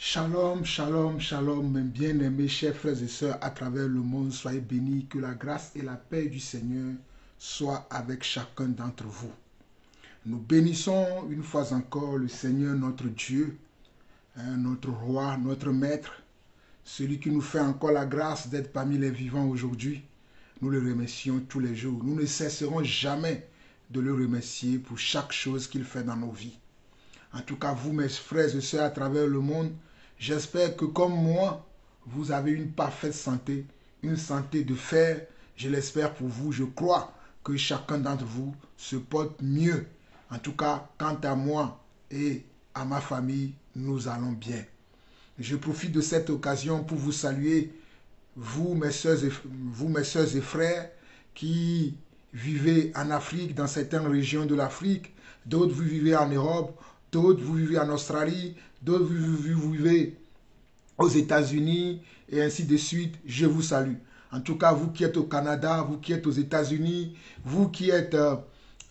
Shalom, shalom, shalom, mes bien-aimés chers frères et sœurs à travers le monde, soyez bénis, que la grâce et la paix du Seigneur soient avec chacun d'entre vous. Nous bénissons une fois encore le Seigneur notre Dieu, notre roi, notre maître, celui qui nous fait encore la grâce d'être parmi les vivants aujourd'hui. Nous le remercions tous les jours. Nous ne cesserons jamais de le remercier pour chaque chose qu'il fait dans nos vies. En tout cas, vous, mes frères et sœurs à travers le monde, j'espère que comme moi, vous avez une parfaite santé, une santé de fer. Je l'espère pour vous. Je crois que chacun d'entre vous se porte mieux. En tout cas, quant à moi et à ma famille, nous allons bien. Je profite de cette occasion pour vous saluer, vous, mes sœurs et frères, qui vivez en Afrique, dans certaines régions de l'Afrique. D'autres, vous vivez en Europe. D'autres, vous vivez en Australie. D'autres, vous vivez aux États-Unis et ainsi de suite. Je vous salue. En tout cas, vous qui êtes au Canada, vous qui êtes aux États-Unis, vous qui êtes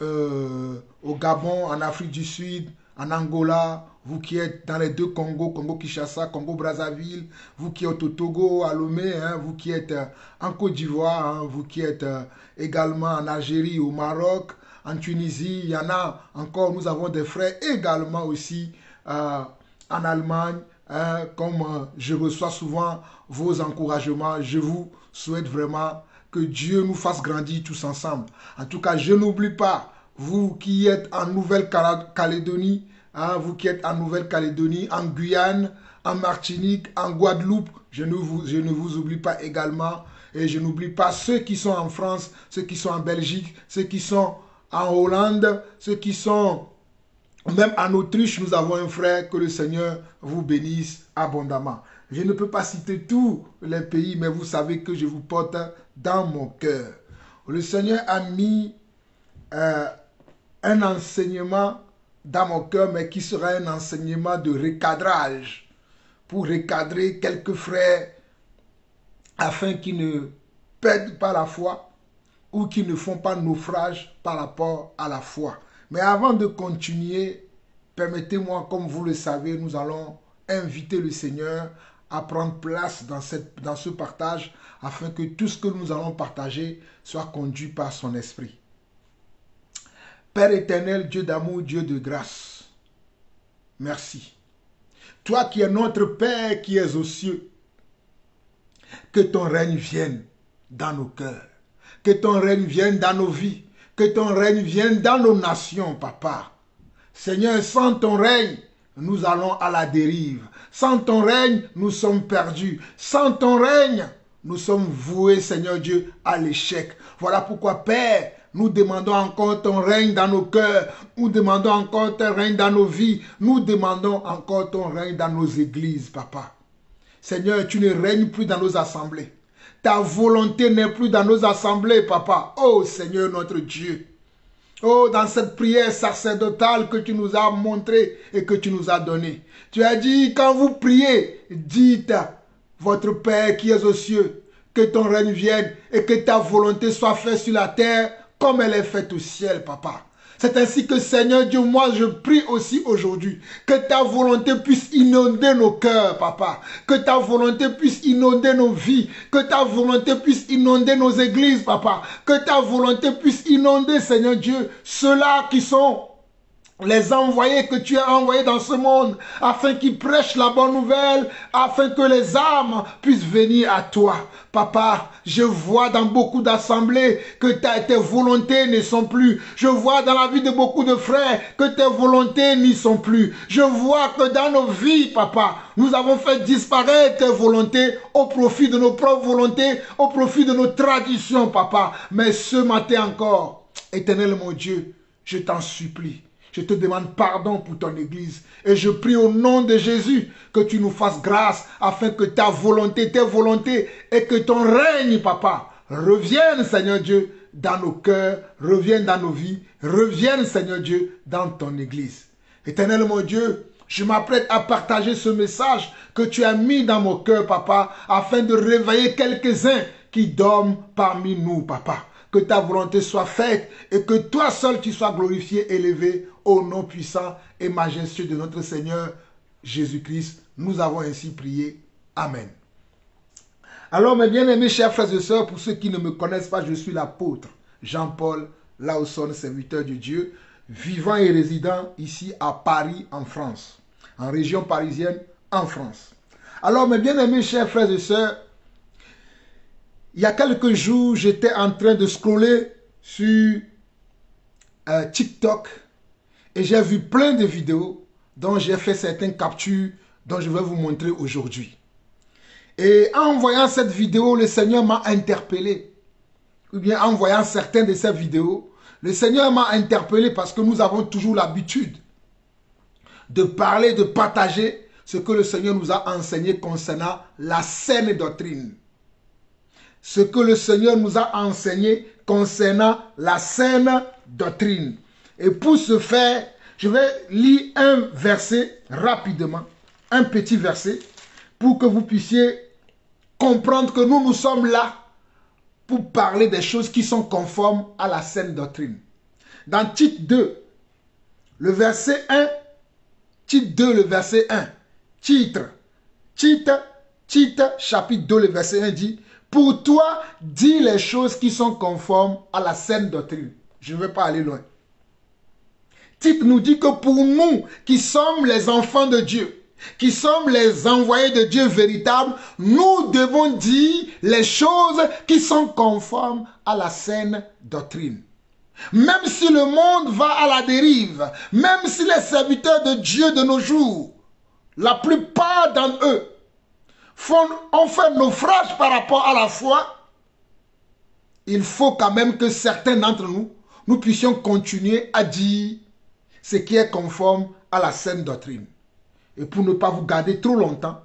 au Gabon, en Afrique du Sud, en Angola, vous qui êtes dans les deux Congos, Congo-Kinshasa, Congo-Brazzaville, vous qui êtes au Togo, à Lomé, vous qui êtes en Côte d'Ivoire, vous qui êtes également en Algérie, au Maroc, en Tunisie, il y en a encore, nous avons des frères également aussi en Allemagne, comme je reçois souvent vos encouragements, je vous souhaite vraiment que Dieu nous fasse grandir tous ensemble. En tout cas, je n'oublie pas, vous qui êtes en Nouvelle-Calédonie, vous qui êtes en Nouvelle-Calédonie, en Guyane, en Martinique, en Guadeloupe, je ne vous oublie pas également. Et je n'oublie pas ceux qui sont en France, ceux qui sont en Belgique, ceux qui sont en Hollande, ceux qui sont même en Autriche. Nous avons un frère, que le Seigneur vous bénisse abondamment. Je ne peux pas citer tous les pays, mais vous savez que je vous porte dans mon cœur. Le Seigneur a mis un enseignement dans mon cœur, mais qui sera un enseignement de recadrage, pour recadrer quelques frères afin qu'ils ne perdent pas la foi ou qu'ils ne font pas naufrage par rapport à la foi. Mais avant de continuer, permettez-moi, comme vous le savez, nous allons inviter le Seigneur à prendre place dans ce partage afin que tout ce que nous allons partager soit conduit par son esprit. Père éternel, Dieu d'amour, Dieu de grâce, merci. Toi qui es notre Père qui es aux cieux, que ton règne vienne dans nos cœurs, que ton règne vienne dans nos vies, que ton règne vienne dans nos nations, Papa. Seigneur, sans ton règne, nous allons à la dérive. Sans ton règne, nous sommes perdus. Sans ton règne, nous sommes voués, Seigneur Dieu, à l'échec. Voilà pourquoi, Père, nous demandons encore ton règne dans nos cœurs. Nous demandons encore ton règne dans nos vies. Nous demandons encore ton règne dans nos églises, Papa. Seigneur, tu ne règnes plus dans nos assemblées. Ta volonté n'est plus dans nos assemblées, Papa. Oh Seigneur notre Dieu. Oh, dans cette prière sacerdotale que tu nous as montrée et que tu nous as donnée. Tu as dit, quand vous priez, dites à votre Père qui est aux cieux, que ton règne vienne et que ta volonté soit faite sur la terre comme elle est faite au ciel, Papa. C'est ainsi que, Seigneur Dieu, moi je prie aussi aujourd'hui que ta volonté puisse inonder nos cœurs, Papa. Que ta volonté puisse inonder nos vies. Que ta volonté puisse inonder nos églises, Papa. Que ta volonté puisse inonder, Seigneur Dieu, ceux-là qui sont les envoyés que tu as envoyés dans ce monde, afin qu'ils prêchent la bonne nouvelle, afin que les âmes puissent venir à toi. Papa, je vois dans beaucoup d'assemblées que tes volontés ne sont plus. Je vois dans la vie de beaucoup de frères que tes volontés n'y sont plus. Je vois que dans nos vies, Papa, nous avons fait disparaître tes volontés au profit de nos propres volontés, au profit de nos traditions, Papa. Mais ce matin encore, Éternel mon Dieu, je t'en supplie. Je te demande pardon pour ton église. Et je prie au nom de Jésus que tu nous fasses grâce afin que ta volonté, tes volontés et que ton règne, Papa, revienne, Seigneur Dieu, dans nos cœurs, revienne dans nos vies, revienne, Seigneur Dieu, dans ton église. Éternel mon Dieu, je m'apprête à partager ce message que tu as mis dans mon cœur, Papa, afin de réveiller quelques-uns qui dorment parmi nous, Papa. Que ta volonté soit faite et que toi seul tu sois glorifié, élevé au nom puissant et majestueux de notre Seigneur Jésus-Christ. Nous avons ainsi prié. Amen. Alors, mes bien-aimés chers frères et sœurs, pour ceux qui ne me connaissent pas, je suis l'apôtre Jean-Paul Laosson, serviteur de Dieu, vivant et résident ici à Paris, en France, en région parisienne, en France. Alors, mes bien-aimés chers frères et sœurs, il y a quelques jours, j'étais en train de scroller sur TikTok et j'ai vu plein de vidéos dont j'ai fait certaines captures dont je vais vous montrer aujourd'hui. Et en voyant cette vidéo, le Seigneur m'a interpellé. Ou bien en voyant certaines de ces vidéos, le Seigneur m'a interpellé parce que nous avons toujours l'habitude de parler, de partager ce que le Seigneur nous a enseigné concernant la saine doctrine. Ce que le Seigneur nous a enseigné concernant la saine doctrine. Et pour ce faire, je vais lire un verset rapidement, un petit verset, pour que vous puissiez comprendre que nous sommes là pour parler des choses qui sont conformes à la saine doctrine. Dans Tite 2, le verset 1, Tite 2, le verset 1, Tite, chapitre 2, le verset 1 dit, « Pour toi, dis les choses qui sont conformes à la saine doctrine. » Je ne vais pas aller loin. Tite nous dit que pour nous qui sommes les enfants de Dieu, qui sommes les envoyés de Dieu véritables, nous devons dire les choses qui sont conformes à la saine doctrine. Même si le monde va à la dérive, même si les serviteurs de Dieu de nos jours, la plupart d'entre eux, ont fait naufrage par rapport à la foi, il faut quand même que certains d'entre nous, nous puissions continuer à dire ce qui est conforme à la saine doctrine. Et pour ne pas vous garder trop longtemps,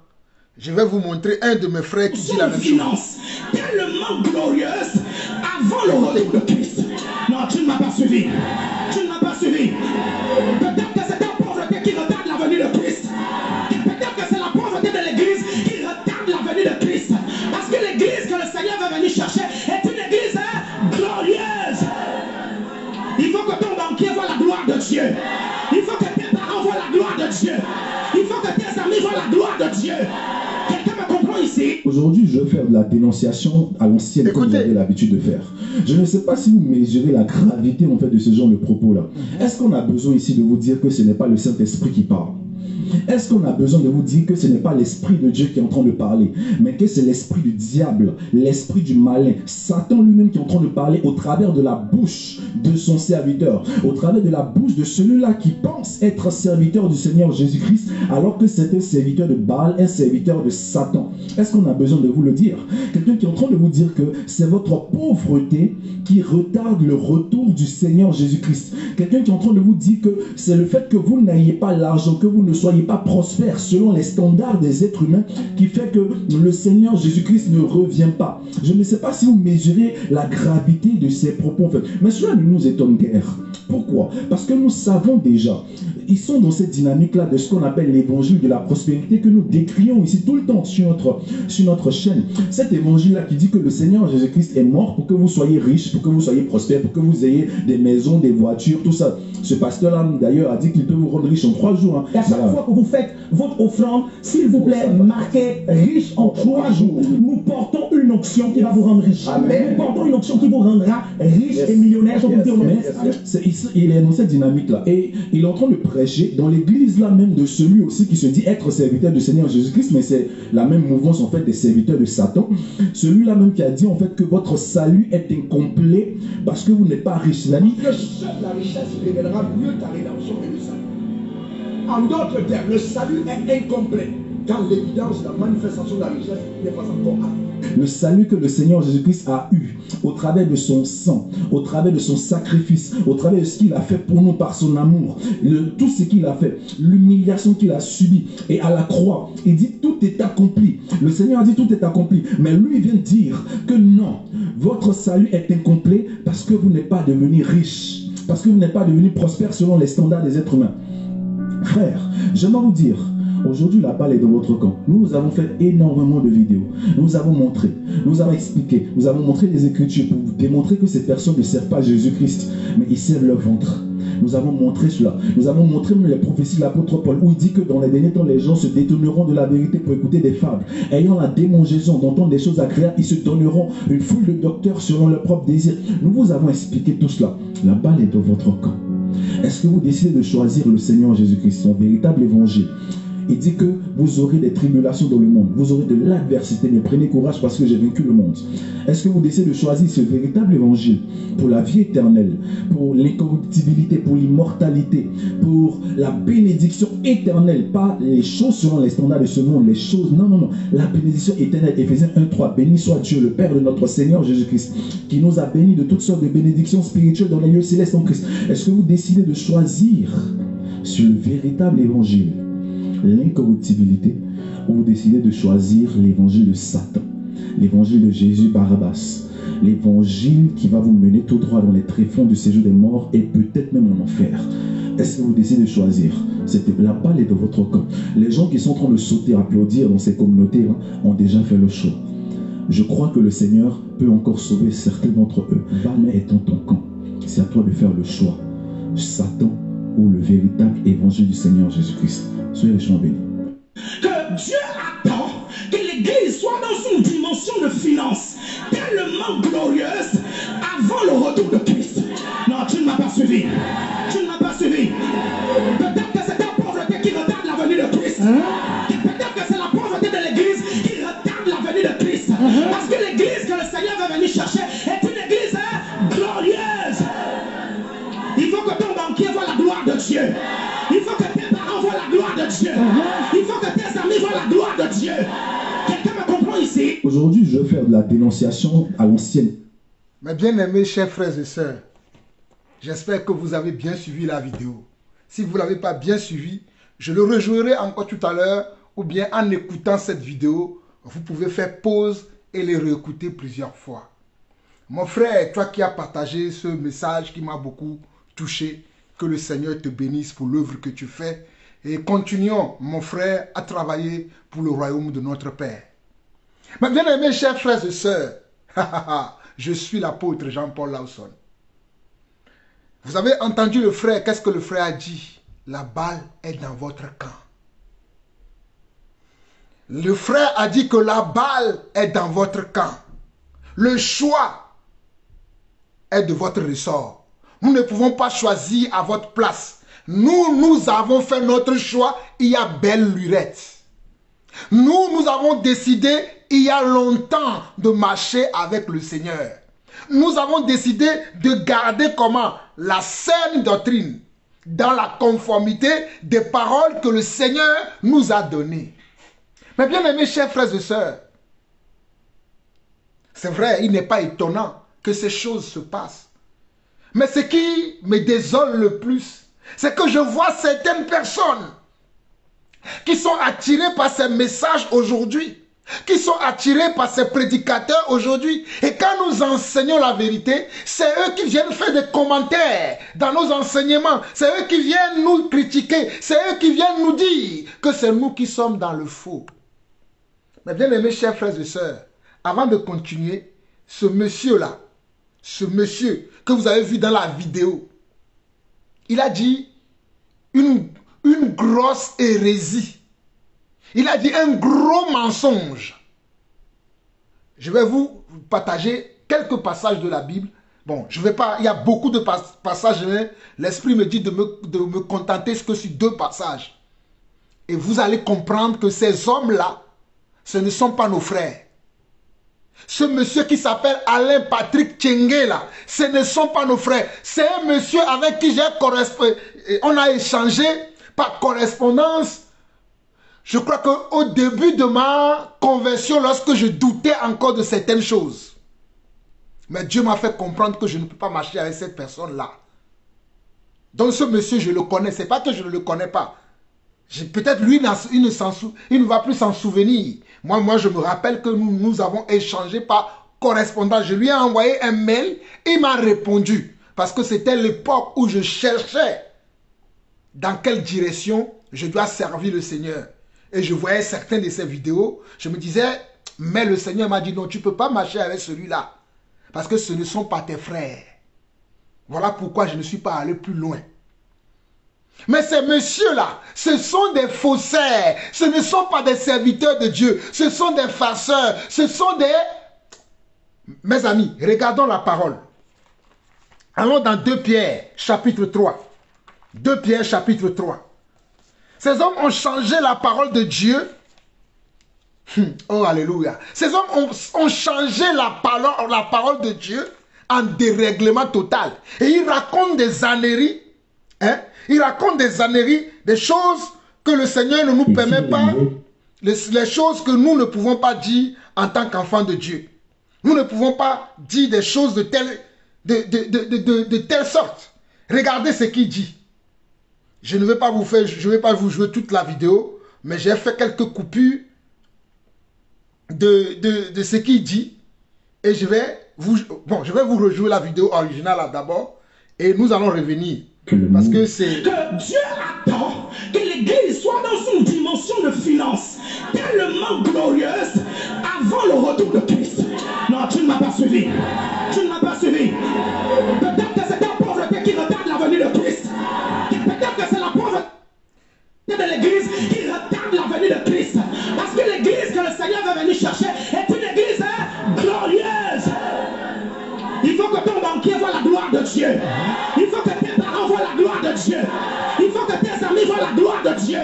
je vais vous montrer un de mes frères qui dit la même chose. Tellement glorieuse avant le retour de Christ. Non, tu ne m'as pas suivi. Tu ne m'as pas suivi. Peut-être que c'est ta pauvreté qui retarde la venue de Christ. Peut-être que c'est la pauvreté de l'église qui retarde la venue de Christ. Parce que l'église que le Seigneur va venir chercher est une église glorieuse. Il faut que ton banquier voit la gloire de Dieu. Il faut que tes parents voient la gloire de Dieu. Il faut que tes amis voient la gloire de Dieu. Quelqu'un me comprend ici? Aujourd'hui, je vais faire de la dénonciation à l'ancienne, comme vous avez l'habitude de faire. Je ne sais pas si vous mesurez la gravité en fait de ce genre de propos-là. Est-ce qu'on a besoin ici de vous dire que ce n'est pas le Saint-Esprit qui parle? Est-ce qu'on a besoin de vous dire que ce n'est pas l'Esprit de Dieu qui est en train de parler, mais que c'est l'esprit du diable, l'esprit du malin, Satan lui-même qui est en train de parler au travers de la bouche de son serviteur, au travers de la bouche de celui-là qui pense être serviteur du Seigneur Jésus-Christ, alors que c'est un serviteur de Baal, un serviteur de Satan? Est-ce qu'on a besoin de vous le dire? Quelqu'un qui est en train de vous dire que c'est votre pauvreté qui retarde le retour du Seigneur Jésus-Christ. Quelqu'un qui est en train de vous dire que c'est le fait que vous n'ayez pas l'argent, que vous ne soyez pas prospère selon les standards des êtres humains qui fait que le Seigneur Jésus-Christ ne revient pas. Je ne sais pas si vous mesurez la gravité de ces propos en fait. Mais cela ne nous étonne guère. Pourquoi? Parce que nous savons déjà, ils sont dans cette dynamique-là de ce qu'on appelle l'évangile de la prospérité que nous décrions ici tout le temps sur notre chaîne. Cet évangile-là qui dit que le Seigneur Jésus-Christ est mort pour que vous soyez riches, pour que vous soyez prospères, pour que vous ayez des maisons, des voitures, tout ça. Ce pasteur-là, d'ailleurs, a dit qu'il peut vous rendre riche en 3 jours. Hein. Et à chaque fois que vous faites votre offrande, s'il vous plaît, marquez riche en 3 jours. Nous portons une onction qui va vous rendre riche. Amen. Nous portons une onction qui vous rendra riche et millionnaire. Il est dans cette dynamique-là. Et il est en train de prêcher dans l'église-là même de celui aussi qui se dit être serviteur du Seigneur Jésus-Christ, mais c'est la même mouvance en fait des serviteurs de Satan. Celui-là même qui a dit en fait que votre salut est incomplet parce que vous n'êtes pas riche. La richesse révélera mieux ta rédemption et le salut. En d'autres termes, le salut est incomplet quand l'évidence, la manifestation de la richesse n'est pas encore arrivée. Le salut que le Seigneur Jésus-Christ a eu au travers de son sang, au travers de son sacrifice, au travers de ce qu'il a fait pour nous par son amour, tout ce qu'il a fait, l'humiliation qu'il a subie, et à la croix, il dit tout est accompli. Le Seigneur a dit tout est accompli, mais lui vient dire que non, votre salut est incomplet parce que vous n'êtes pas devenu riche, parce que vous n'êtes pas devenu prospère selon les standards des êtres humains. Frère, j'aimerais vous dire, aujourd'hui, la balle est dans votre camp. Nous avons fait énormément de vidéos. Nous avons montré, nous avons expliqué, nous avons montré les Écritures pour vous démontrer que ces personnes ne servent pas Jésus-Christ, mais ils servent leur ventre. Nous avons montré cela. Nous avons montré même les prophéties de l'apôtre Paul, où il dit que dans les derniers temps, les gens se détourneront de la vérité pour écouter des fables. Ayant la démangeaison d'entendre des choses agréables, ils se donneront une foule de docteurs selon leurs propres désirs. Nous vous avons expliqué tout cela. La balle est dans votre camp. Est-ce que vous décidez de choisir le Seigneur Jésus-Christ, son véritable évangile? Il dit que vous aurez des tribulations dans le monde, vous aurez de l'adversité, mais prenez courage parce que j'ai vaincu le monde. Est-ce que vous décidez de choisir ce véritable évangile pour la vie éternelle, pour l'incorruptibilité, pour l'immortalité, pour la bénédiction éternelle, pas les choses selon les standards de ce monde, les choses, non, la bénédiction éternelle. Éphésiens 1:3, béni soit Dieu, le Père de notre Seigneur Jésus-Christ, qui nous a bénis de toutes sortes de bénédictions spirituelles dans les lieux célestes en Christ. Est-ce que vous décidez de choisir sur le véritable évangile, l'incorruptibilité, ou vous décidez de choisir l'évangile de Satan, l'évangile de Jésus Barabbas, l'évangile qui va vous mener tout droit dans les tréfonds du séjour des morts et peut-être même en enfer? Est-ce que vous décidez de choisir? La balle est dans votre camp. Les gens qui sont en train de sauter, applaudir dans ces communautés ont déjà fait le choix. Je crois que le Seigneur peut encore sauver certains d'entre eux. Balle est dans ton camp. C'est à toi de faire le choix. Satan ou le véritable évangile du Seigneur Jésus-Christ. Soyez richement bénis. Que Dieu attend que l'Église soit dans une dimension de finance tellement glorieuse avant le retour de Christ. Non, tu ne m'as pas suivi. Tu ne m'as pas suivi. Peut-être que c'est ta pauvreté qui retarde la venue de Christ. Peut-être que c'est la pauvreté de l'Église qui retarde la venue de Christ. Parce que l'Église que le Seigneur va venir chercher est une Église glorieuse. Il faut que ton banquier voit la gloire de Dieu. Il faut que tes parents voient la gloire de Dieu. Il faut que tes amis voient la gloire de Dieu. Quelqu'un me comprend ici? Aujourd'hui, je vais faire de la dénonciation à l'ancienne. Mes bien-aimés chers frères et sœurs, j'espère que vous avez bien suivi la vidéo. Si vous ne l'avez pas bien suivi, je le rejouerai encore tout à l'heure, ou bien en écoutant cette vidéo, vous pouvez faire pause et les réécouter plusieurs fois. Mon frère, toi qui as partagé ce message qui m'a beaucoup touché, que le Seigneur te bénisse pour l'œuvre que tu fais. Et continuons, mon frère, à travailler pour le royaume de notre Père. Mais bien aimés, chers frères et sœurs, je suis l'apôtre Jean-Paul Lawson. Vous avez entendu le frère, qu'est-ce que le frère a dit? La balle est dans votre camp. Le frère a dit que la balle est dans votre camp. Le choix est de votre ressort. Nous ne pouvons pas choisir à votre place. Nous avons fait notre choix il y a belle lurette. Nous avons décidé il y a longtemps de marcher avec le Seigneur. Nous avons décidé de garder comment? La saine doctrine, dans la conformité des paroles que le Seigneur nous a données. Mais bien aimés chers frères et sœurs, c'est vrai, il n'est pas étonnant que ces choses se passent. Mais ce qui me désole le plus, c'est que je vois certaines personnes qui sont attirées par ces messages aujourd'hui, qui sont attirés par ces prédicateurs aujourd'hui. Et quand nous enseignons la vérité, c'est eux qui viennent faire des commentaires dans nos enseignements. C'est eux qui viennent nous critiquer. C'est eux qui viennent nous dire que c'est nous qui sommes dans le faux. Mais bien aimés chers frères et sœurs, avant de continuer, ce monsieur-là, ce monsieur que vous avez vu dans la vidéo, il a dit une grosse hérésie. Il a dit un gros mensonge. Je vais vous partager quelques passages de la Bible. Bon, je vais pas, il y a beaucoup de passages, mais l'Esprit me dit de me contenter que sur 2 passages. Et vous allez comprendre que ces hommes-là, ce ne sont pas nos frères. Ce monsieur qui s'appelle Alain Patrick Tchengue là, ce ne sont pas nos frères. C'est un monsieur avec qui on a échangé par correspondance. Je crois qu'au début de ma conversion, lorsque je doutais encore de certaines choses, mais Dieu m'a fait comprendre que je ne peux pas marcher avec cette personne-là. Donc ce monsieur, je le connais. Ce n'est pas que je ne le connais pas. Peut-être lui, il ne va plus s'en souvenir. Moi, je me rappelle que nous avons échangé par correspondance. Je lui ai envoyé un mail, il m'a répondu. Parce que c'était l'époque où je cherchais dans quelle direction je dois servir le Seigneur. Et je voyais certaines de ces vidéos, je me disais, mais le Seigneur m'a dit, non, tu ne peux pas marcher avec celui-là. Parce que ce ne sont pas tes frères. Voilà pourquoi je ne suis pas allé plus loin. Mais ces messieurs-là, ce sont des faussaires. Ce ne sont pas des serviteurs de Dieu. Ce sont des farceurs. Ce sont des... Mes amis, regardons la parole. Allons dans 2 Pierre, chapitre 3. 2 Pierre, chapitre 3. Ces hommes ont changé la parole de Dieu. Oh, alléluia. Ces hommes ont changé la parole de Dieu en dérèglement total. Et ils racontent des âneries. Hein? Ils racontent des âneries, des choses que le Seigneur ne nous permet pas, les choses que nous ne pouvons pas dire en tant qu'enfants de Dieu. Nous ne pouvons pas dire des choses de telle sorte. Regardez ce qu'il dit. Je ne vais pas vous jouer toute la vidéo, mais j'ai fait quelques coupures de ce qu'il dit. Et je vais vous rejouer la vidéo originale d'abord. Et nous allons revenir. Parce que c'est... Que Dieu attend que l'Église soit dans une dimension de finance tellement glorieuse avant le retour de Christ. Non, tu ne m'as pas suivi. Tu ne m'as pas suivi. Peut-être que c'est ta pauvreté qui retarde la venue de Christ. Peut-être que c'est la pauvreté de l'Église qui retarde la venue de Christ. Parce que l'Église que le Seigneur va venir chercher est une Église glorieuse. Il faut que ton banquier voit la gloire de Dieu. Il faut que tes parents voient la gloire de Dieu. Il faut que tes amis voient la gloire de Dieu.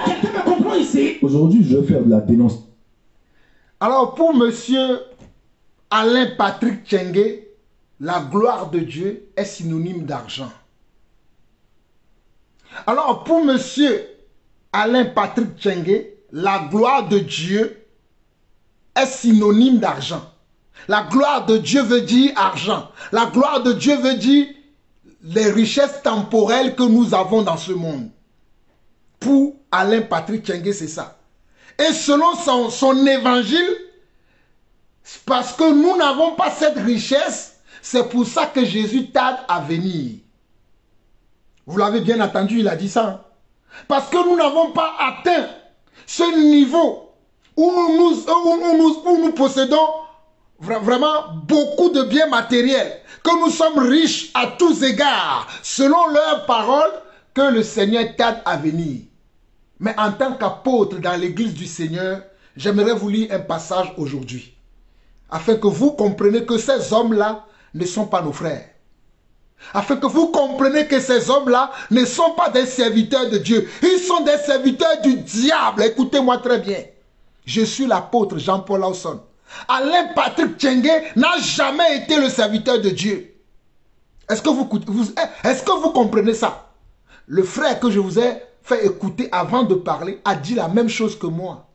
Quelqu'un me comprend ici? Aujourd'hui, je vais faire de la dénonciation. Alors, pour monsieur Alain Patrick Tchengue, la gloire de Dieu est synonyme d'argent. Alors, pour monsieur Alain Patrick Tchengue, la gloire de Dieu est synonyme d'argent. La gloire de Dieu veut dire argent. La gloire de Dieu veut dire les richesses temporelles que nous avons dans ce monde. Pour Alain Patrick Tchengue, c'est ça. Et selon son évangile, parce que nous n'avons pas cette richesse, c'est pour ça que Jésus tarde à venir. Vous l'avez bien entendu, il a dit ça. Hein? Parce que nous n'avons pas atteint ce niveau où nous possédons vraiment beaucoup de biens matériels, que nous sommes riches à tous égards, selon leurs paroles, que le Seigneur tarde à venir. Mais en tant qu'apôtre dans l'église du Seigneur, j'aimerais vous lire un passage aujourd'hui, afin que vous compreniez que ces hommes-là ne sont pas nos frères. Afin que vous compreniez que ces hommes-là ne sont pas des serviteurs de Dieu. Ils sont des serviteurs du diable. Écoutez-moi très bien. Je suis l'apôtre Jean-Paul Lawson. Alain Patrick Tchengue n'a jamais été le serviteur de Dieu. Est-ce que vous comprenez ça? Le frère que je vous ai fait écouter avant de parler a dit la même chose que moi.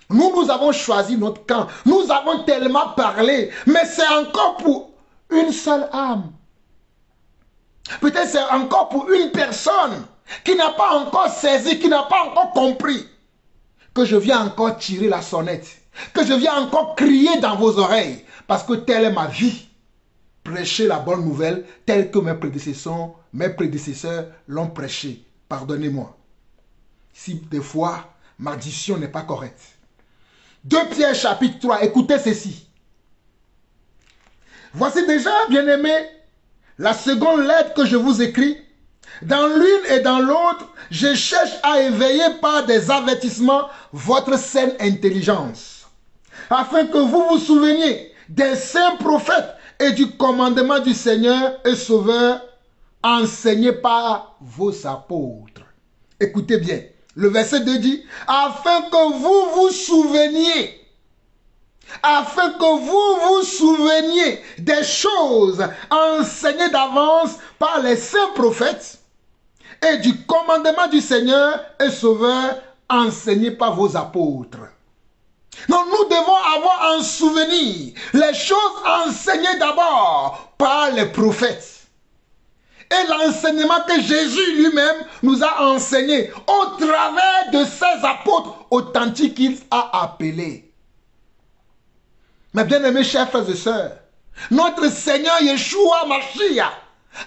Nous avons choisi notre camp. Nous avons tellement parlé. Mais c'est encore pour une seule âme. Peut-être c'est encore pour une personne qui n'a pas encore saisi, qui n'a pas encore compris que je viens encore tirer la sonnette. Que je viens encore crier dans vos oreilles. Parce que telle est ma vie. Prêcher la bonne nouvelle telle que mes prédécesseurs l'ont prêché. Pardonnez-moi. Si des fois, ma diction n'est pas correcte. 2 Pierre chapitre 3, écoutez ceci. Voici déjà, bien-aimés, la seconde lettre que je vous écris. Dans l'une et dans l'autre, je cherche à éveiller par des avertissements votre saine intelligence, afin que vous vous souveniez des saints prophètes et du commandement du Seigneur et Sauveur enseigné par vos apôtres. Écoutez bien, le verset 2 dit, afin que vous vous souveniez, des choses enseignées d'avance par les saints prophètes et du commandement du Seigneur et Sauveur enseigné par vos apôtres. Donc nous devons avoir en souvenir les choses enseignées d'abord par les prophètes. Et l'enseignement que Jésus lui-même nous a enseigné au travers de ses apôtres authentiques qu'il a appelés. Mes bien-aimés chers frères et sœurs, notre Seigneur Yeshua Mashiach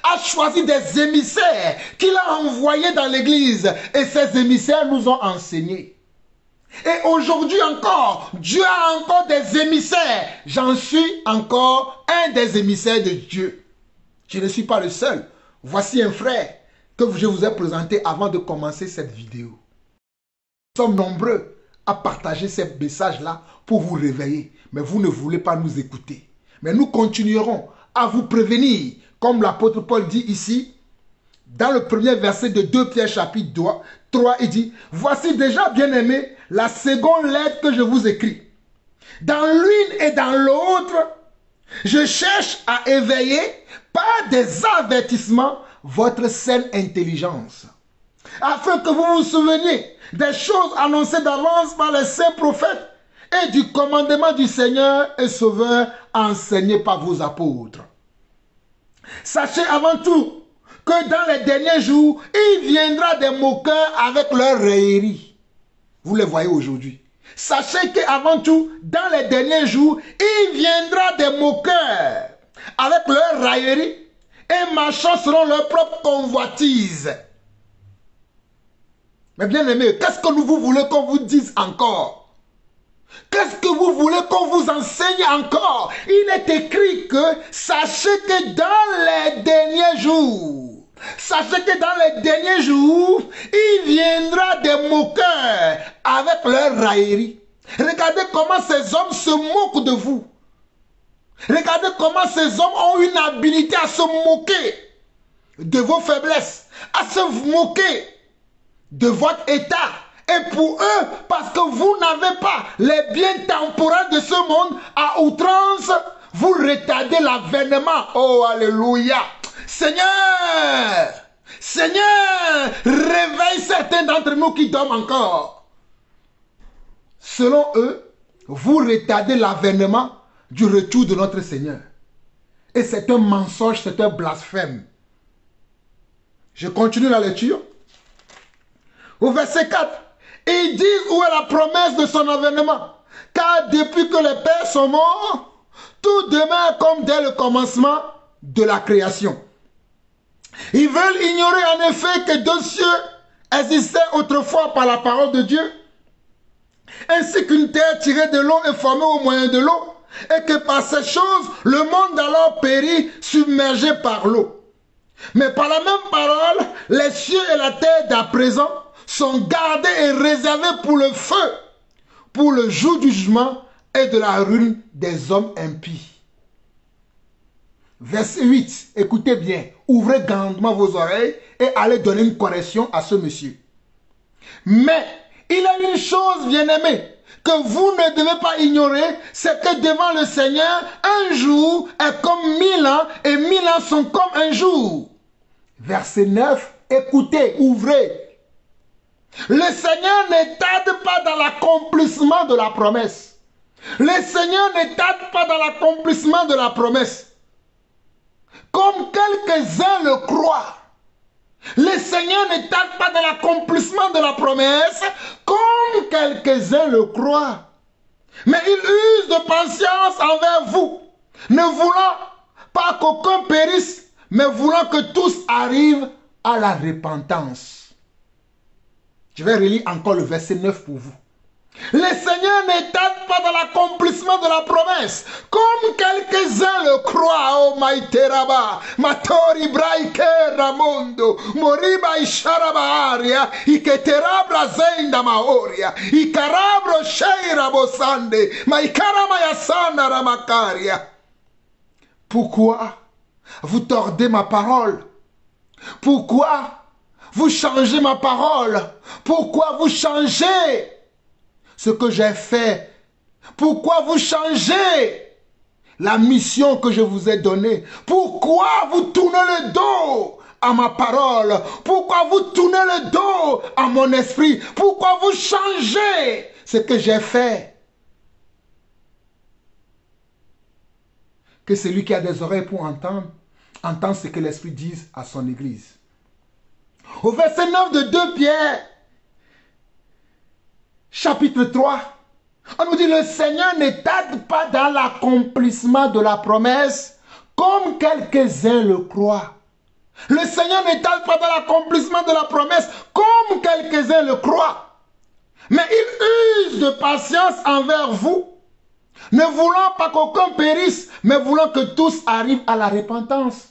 a choisi des émissaires qu'il a envoyés dans l'église et ces émissaires nous ont enseignés. Et aujourd'hui encore, Dieu a encore des émissaires. J'en suis encore un des émissaires de Dieu. Je ne suis pas le seul. Voici un frère que je vous ai présenté avant de commencer cette vidéo. Nous sommes nombreux à partager ces messages-là pour vous réveiller, mais vous ne voulez pas nous écouter. Mais nous continuerons à vous prévenir, comme l'apôtre Paul dit ici, dans le premier verset de 2 Pierre chapitre 3, il dit, « Voici déjà, bien-aimés, la seconde lettre que je vous écris. Dans l'une et dans l'autre, je cherche à éveiller par des avertissements votre saine intelligence, afin que vous vous souveniez des choses annoncées d'avance par les saints prophètes et du commandement du Seigneur et Sauveur enseigné par vos apôtres. Sachez avant tout que dans les derniers jours, il viendra des moqueurs avec leurs railleries. » Vous les voyez aujourd'hui. Sachez qu'avant tout, dans les derniers jours, il viendra des moqueurs avec leurs railleries et marchant selon leur propre convoitise. Mais bien aimé, qu'est-ce que vous voulez qu'on vous dise encore? Qu'est-ce que vous voulez qu'on vous enseigne encore? Il est écrit que sachez que dans les derniers jours, sachez que dans les derniers jours, il viendra des moqueurs avec leurs railleries. Regardez comment ces hommes se moquent de vous. Regardez comment ces hommes ont une habilité à se moquer de vos faiblesses, à se moquer de votre état. Et pour eux, parce que vous n'avez pas les biens temporels de ce monde, à outrance, vous retardez l'avènement. Oh, alléluia. Seigneur, Seigneur, réveille certains d'entre nous qui dorment encore. Selon eux, vous retardez l'avènement du retour de notre Seigneur. Et c'est un mensonge, c'est un blasphème. Je continue la lecture. Au verset 4, ils disent où est la promesse de son avènement. Car depuis que les pères sont morts, tout demeure comme dès le commencement de la création. Ils veulent ignorer en effet que deux cieux existaient autrefois par la parole de Dieu, ainsi qu'une terre tirée de l'eau et formée au moyen de l'eau, et que par ces choses, le monde alors périt, submergé par l'eau. Mais par la même parole, les cieux et la terre d'à présent sont gardés et réservés pour le feu, pour le jour du jugement et de la ruine des hommes impies. Verset 8, écoutez bien, ouvrez grandement vos oreilles et allez donner une correction à ce monsieur. Mais il y a une chose, bien-aimée, que vous ne devez pas ignorer, c'est que devant le Seigneur, un jour est comme 1000 ans et 1000 ans sont comme un jour. Verset 9, écoutez, ouvrez. Le Seigneur ne tarde pas dans l'accomplissement de la promesse. Le Seigneur ne tarde pas dans l'accomplissement de la promesse. Comme quelques-uns le croient. Le Seigneur ne tarde pas dans l'accomplissement de la promesse, comme quelques-uns le croient. Mais il use de patience envers vous, ne voulant pas qu'aucun périsse, mais voulant que tous arrivent à la repentance. Je vais relire encore le verset 9 pour vous. Le Seigneur ne tarde pas dans l'accomplissement de la promesse, comme quelques-uns le croient. Oh maïteraba, matori braike ramondo, moriba isharabaria, iketerabra zenda maoria, ikarabro sheira bosande, maikarama yasana ramakaria. Pourquoi vous tordez ma parole? Pourquoi vous changez ma parole? Pourquoi vous changez ce que j'ai fait? Pourquoi vous changez la mission que je vous ai donnée? Pourquoi vous tournez le dos à ma parole? Pourquoi vous tournez le dos à mon esprit? Pourquoi vous changez ce que j'ai fait? Que celui qui a des oreilles pour entendre, entende ce que l'Esprit dit à son Église. Au verset 9 de 2 Pierre, chapitre 3, on nous dit: le Seigneur ne tarde pas dans l'accomplissement de la promesse, comme quelques-uns le croient. Le Seigneur ne tarde pas dans l'accomplissement de la promesse, comme quelques-uns le croient. Mais il use de patience envers vous, ne voulant pas qu'aucun périsse, mais voulant que tous arrivent à la repentance.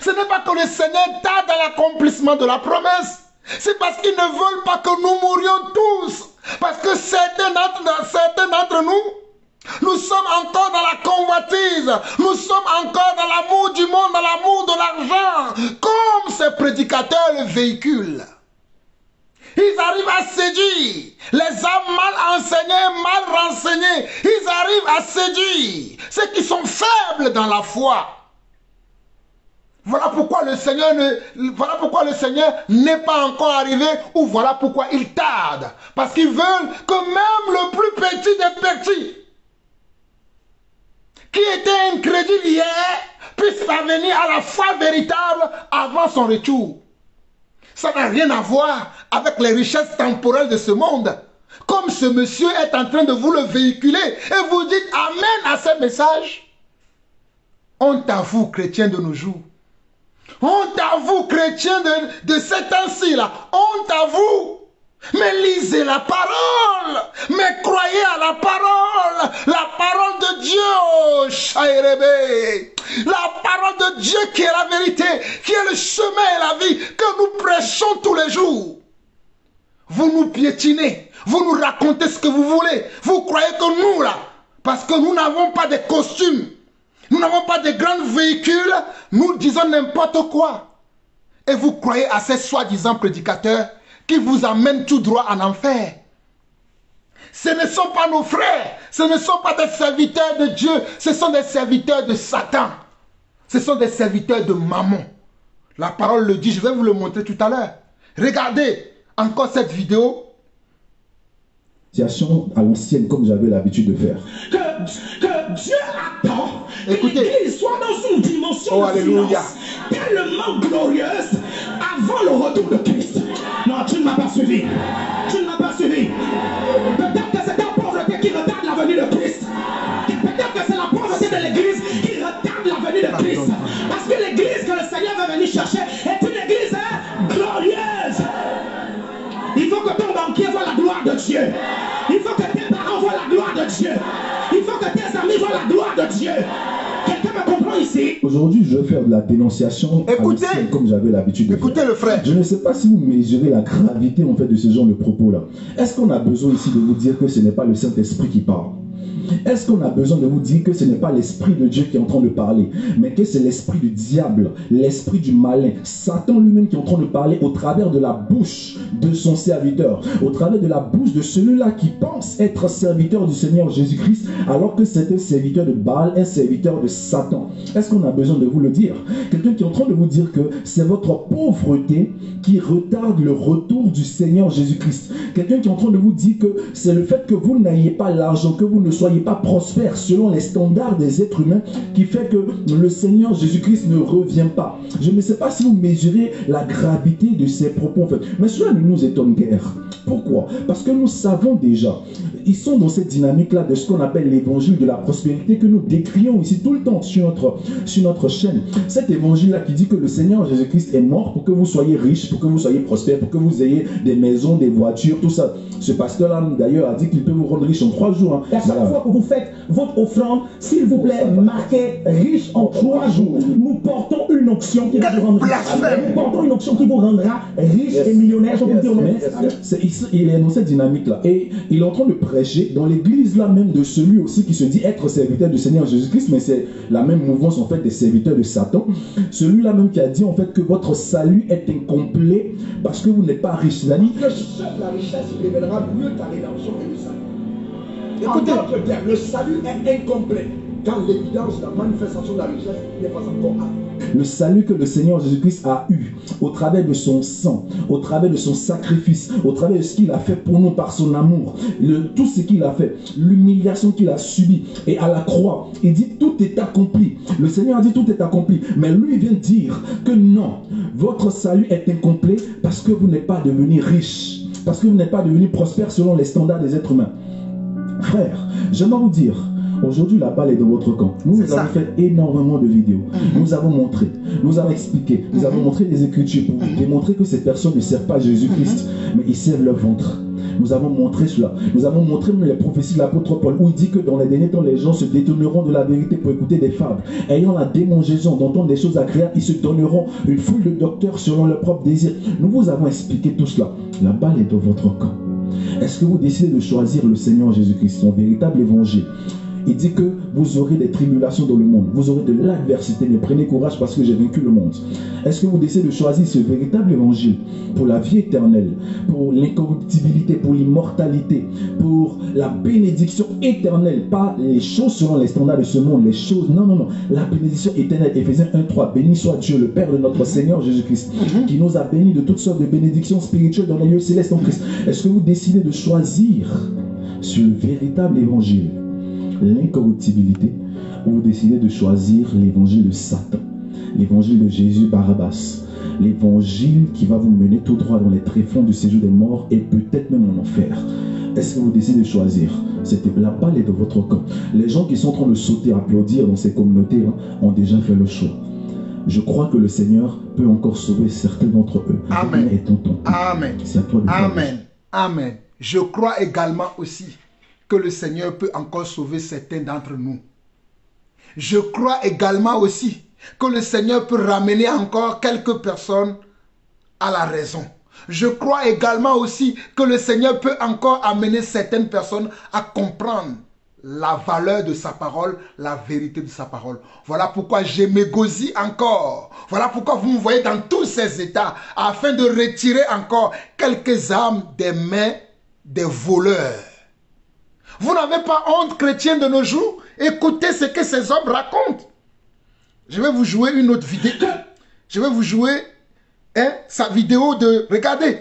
Ce n'est pas que le Seigneur tarde à l'accomplissement de la promesse. C'est parce qu'ils ne veulent pas que nous mourions tous. Parce que certains d'entre nous, nous sommes encore dans la convoitise. Nous sommes encore dans l'amour du monde, dans l'amour de l'argent. Comme ces prédicateurs le véhiculent. Ils arrivent à séduire les âmes mal enseignées, mal renseignées. Ils arrivent à séduire ceux qui sont faibles dans la foi. Voilà pourquoi le Seigneur n'est pas encore arrivé, ou voilà pourquoi il tarde. Parce qu'ils veulent que même le plus petit des petits, qui était incrédule hier, puisse parvenir à la foi véritable avant son retour. Ça n'a rien à voir avec les richesses temporelles de ce monde. Comme ce monsieur est en train de vous le véhiculer et vous dites amen à ce message. Honte à vous, chrétiens de nos jours. Honte à vous, chrétiens de ces temps-ci là. Honte à vous. Mais lisez la parole. Mais croyez à la parole. La parole de Dieu, oh, Shairebe. La parole de Dieu qui est la vérité, qui est le chemin et la vie, que nous prêchons tous les jours. Vous nous piétinez. Vous nous racontez ce que vous voulez. Vous croyez que nous là, parce que nous n'avons pas de costumes, nous n'avons pas de grands véhicules, nous disons n'importe quoi. Et vous croyez à ces soi-disant prédicateurs qui vous amènent tout droit en enfer. Ce ne sont pas nos frères, ce ne sont pas des serviteurs de Dieu, ce sont des serviteurs de Satan. Ce sont des serviteurs de Mammon. La parole le dit, je vais vous le montrer tout à l'heure. Regardez encore cette vidéo. À l'ancienne, comme j'avais l'habitude de faire. Que Dieu attend Écoutez. qu'il soit dans une dimension de finance tellement glorieuse avant le retour de Christ. Non, tu ne m'as pas suivi. Tu ne m'as pas suivi. Peut-être que c'est ta pauvreté qui retarde la venue de Christ. Peut-être que c'est la pauvreté de l'église qui retarde la venue de Christ. Parce que l'église que le Seigneur va venir chercher est une église glorieuse. Il faut que ton banquier voit la gloire de Dieu. Il faut que tes parents voient la gloire de Dieu. Il faut que tes amis voient la gloire de Dieu. Quelqu'un me comprend ici? Aujourd'hui, je vais faire de la dénonciation à l'ancienne, comme j'avais l'habitude de faire. Écoutez le frère. Je ne sais pas si vous mesurez la gravité en fait de ce genre de propos-là. Est-ce qu'on a besoin ici de vous dire que ce n'est pas le Saint-Esprit qui parle? Est-ce qu'on a besoin de vous dire que ce n'est pas l'Esprit de Dieu qui est en train de parler, mais que c'est l'esprit du diable, l'esprit du malin, Satan lui-même qui est en train de parler au travers de la bouche de son serviteur, au travers de la bouche de celui-là qui pense être serviteur du Seigneur Jésus-Christ, alors que c'est un serviteur de Baal, un serviteur de Satan? Est-ce qu'on a besoin de vous le dire? Quelqu'un qui est en train de vous dire que c'est votre pauvreté qui retarde le retour du Seigneur Jésus-Christ. Quelqu'un qui est en train de vous dire que c'est le fait que vous n'ayez pas l'argent, que vous ne soyez pas prospère selon les standards des êtres humains qui fait que le Seigneur Jésus-Christ ne revient pas. Je ne sais pas si vous mesurez la gravité de ces propos en fait. Mais cela ne nous étonne guère. Pourquoi? Parce que nous savons déjà, ils sont dans cette dynamique-là de ce qu'on appelle l'évangile de la prospérité que nous décrions ici tout le temps sur notre chaîne. Cet évangile-là qui dit que le Seigneur Jésus-Christ est mort pour que vous soyez riches, pour que vous soyez prospères, pour que vous ayez des maisons, des voitures, tout ça. Ce pasteur-là d'ailleurs a dit qu'il peut vous rendre riche en 3 jours. Hein. Et à chaque fois que vous faites votre offrande, s'il vous plaît, marquez riche en 3 jours. Nous portons une onction qui va vous rendre riche. Nous portons une onction qui vous rendra riche et millionnaire. Je peux dire il est dans cette dynamique-là. Et il est en train de prêcher dans l'église là même de celui aussi qui se dit être serviteur du Seigneur Jésus-Christ, mais c'est la même mouvance en fait des serviteurs de Satan. Celui-là même qui a dit en fait que votre salut est incomplet parce que vous n'êtes pas riche. Il a dit que seule la richesse révélera mieux ta rédemption et le salut. Écoutez. En d'autres termes, le salut est incomplet quand l'évidence, la manifestation de la richesse n'est pas encore arrivée. Le salut que le Seigneur Jésus-Christ a eu au travers de son sang, au travers de son sacrifice, au travers de ce qu'il a fait pour nous par son amour, tout ce qu'il a fait, l'humiliation qu'il a subie, et à la croix, il dit tout est accompli. Le Seigneur a dit tout est accompli, mais lui vient dire que non, votre salut est incomplet parce que vous n'êtes pas devenu riche, parce que vous n'êtes pas devenu prospère selon les standards des êtres humains. Frère, j'aimerais vous dire, aujourd'hui, la balle est dans votre camp. Nous avons fait énormément de vidéos. Nous avons montré, nous avons expliqué, nous avons montré les Écritures pour vous démontrer que ces personnes ne servent pas Jésus-Christ, mais ils servent leur ventre. Nous avons montré cela. Nous avons montré les prophéties de l'apôtre Paul, où il dit que dans les derniers temps, les gens se détourneront de la vérité pour écouter des fables. Ayant la démangeaison d'entendre des choses agréables, ils se donneront une foule de docteurs selon leurs propres désirs. Nous vous avons expliqué tout cela. La balle est dans votre camp. Est-ce que vous décidez de choisir le Seigneur Jésus-Christ, son véritable évangile? Il dit que vous aurez des tribulations dans le monde, vous aurez de l'adversité, mais prenez courage parce que j'ai vaincu le monde. Est-ce que vous décidez de choisir ce véritable évangile pour la vie éternelle, pour l'incorruptibilité, pour l'immortalité, pour la bénédiction éternelle, pas les choses selon les standards de ce monde, les choses, non, non, non, la bénédiction éternelle. Éphésiens 1:3, béni soit Dieu, le Père de notre Seigneur Jésus-Christ, qui nous a bénis de toutes sortes de bénédictions spirituelles dans les lieux célestes en Christ. Est-ce que vous décidez de choisir ce véritable évangile, l'incorruptibilité, ou vous décidez de choisir l'évangile de Satan, l'évangile de Jésus Barabbas, l'évangile qui va vous mener tout droit dans les tréfonds du séjour des morts et peut-être même en enfer? Est-ce que vous décidez de choisir? La balle est dans votre camp. Les gens qui sont en train de sauter, applaudir dans ces communautés ont déjà fait le choix. Je crois que le Seigneur peut encore sauver certains d'entre eux. Amen. Amen. C'est à toi de faire. Amen. Amen. Je crois également aussi que le Seigneur peut encore sauver certains d'entre nous. Je crois également aussi que le Seigneur peut ramener encore quelques personnes à la raison. Je crois également aussi que le Seigneur peut encore amener certaines personnes à comprendre la valeur de sa parole, la vérité de sa parole. Voilà pourquoi je m'égosille encore. Voilà pourquoi vous me voyez dans tous ces états, afin de retirer encore quelques âmes des mains des voleurs. Vous n'avez pas honte, chrétien de nos jours? Écoutez ce que ces hommes racontent. Je vais vous jouer une autre vidéo. Je vais vous jouer sa vidéo de... Regardez.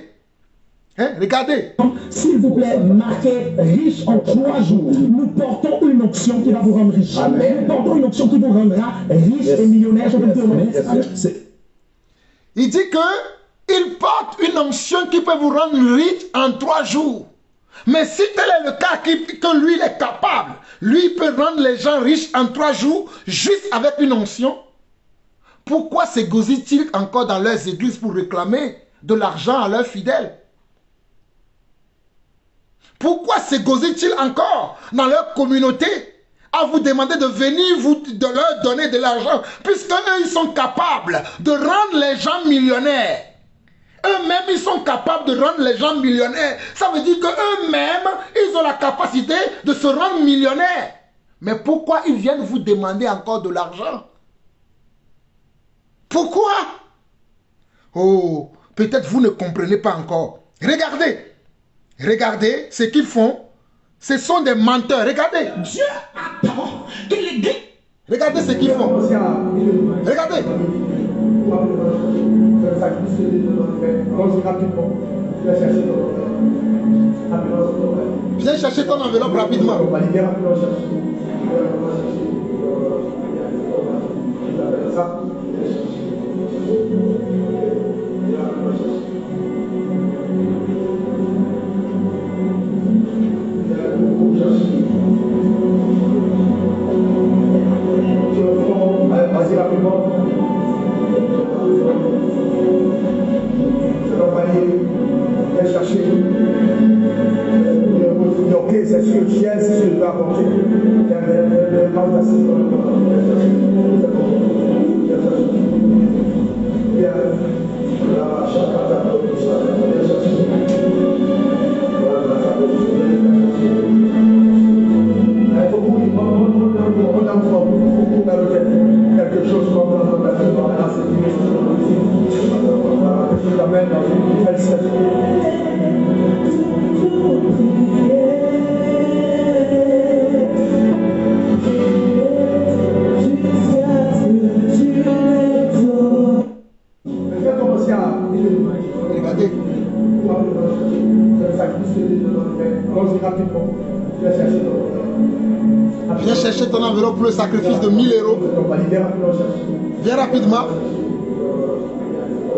Regardez. S'il vous plaît, marquez riche en 3 jours. Nous portons une onction qui va vous rendre riche. Amen. Nous portons une onction qui vous rendra riche et millionnaire. Je vais dire il dit que il porte une onction qui peut vous rendre riche en 3 jours. Mais si tel est le cas que lui il est capable, lui peut rendre les gens riches en 3 jours juste avec une onction, pourquoi s'égosillent-ils encore dans leurs églises pour réclamer de l'argent à leurs fidèles? Pourquoi s'égosillent-ils encore dans leur communauté à vous demander de venir de leur donner de l'argent, puisque eux ils sont capables de rendre les gens millionnaires? Eux-mêmes, ils sont capables de rendre les gens millionnaires. Ça veut dire qu'eux-mêmes, ils ont la capacité de se rendre millionnaires. Mais pourquoi ils viennent vous demander encore de l'argent? Pourquoi? Oh, peut-être vous ne comprenez pas encore. Regardez. Regardez ce qu'ils font. Ce sont des menteurs. Regardez. Dieu attend que l'Église... Regardez ce qu'ils font. Regardez. Viens chercher ton enveloppe rapidement. Vas-y rapidement. Viens chercher. Ok, c'est sûr, chien, c'est sûr, je dois apporter. Quelque chose comme je t'amène dans une nouvelle scène. Regardez. Viens chercher ton enveloppe pour le sacrifice de 1000 €. Viens rapidement.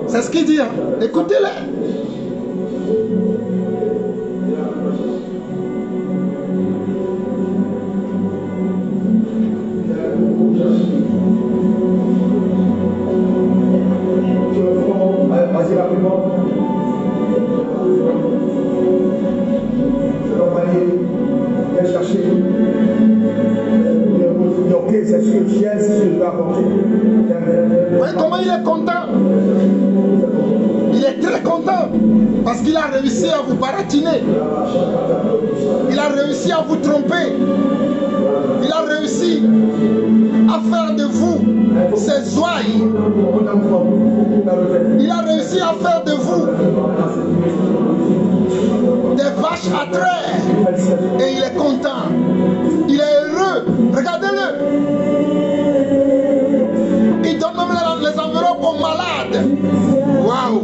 C'est ce qu'il dit. Hein? Écoutez-les. Vas-y rapidement. chercher. Ok, c'est sûr, chaise, je dois apporter. Vous voyez comment il est content? Il est très content parce qu'il a réussi à vous baratiner. Il a réussi à vous tromper. Il a réussi à faire de vous ses ouailles. Il a réussi à faire de vous des vaches à traire. Et il est content. Il est heureux. Regardez-le. Il donne même les enveloppes aux malades. Waouh!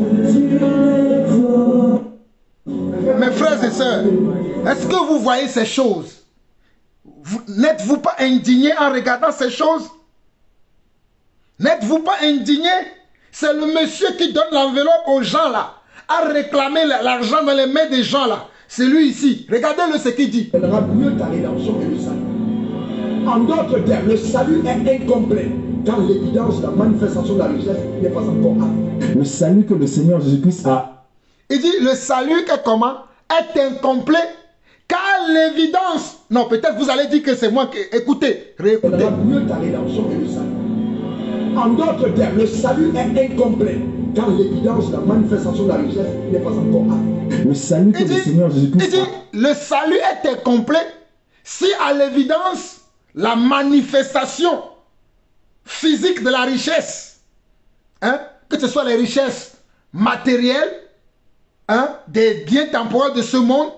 Mes frères et sœurs, est-ce que vous voyez ces choses? N'êtes-vous pas indigné en regardant ces choses? N'êtes-vous pas indigné? C'est le monsieur qui donne l'enveloppe aux gens là, à réclamer l'argent dans les mains des gens là. C'est lui ici. Regardez-le ce qu'il dit. Il aura mieux ta rédemption que le salut. En d'autres termes, le salut est incomplet quand l'évidence, la manifestation de la richesse n'est pas encore arrivée. Le salut que le Seigneur Jésus-Christ a. Il dit le salut est comment? Est incomplet car l'évidence. Non, peut-être vous allez dire que c'est moi qui. Écoutez, réécoutez. Il aura mieux ta rédemption que le salut. En d'autres termes, le salut est incomplet quand l'évidence, la manifestation de la richesse n'est pas encore arrivée. Le salut que le Seigneur Jésus-Christ a. Le salut est incomplet si à l'évidence, la manifestation physique de la richesse, hein, que ce soit les richesses matérielles, hein, des biens temporels de ce monde,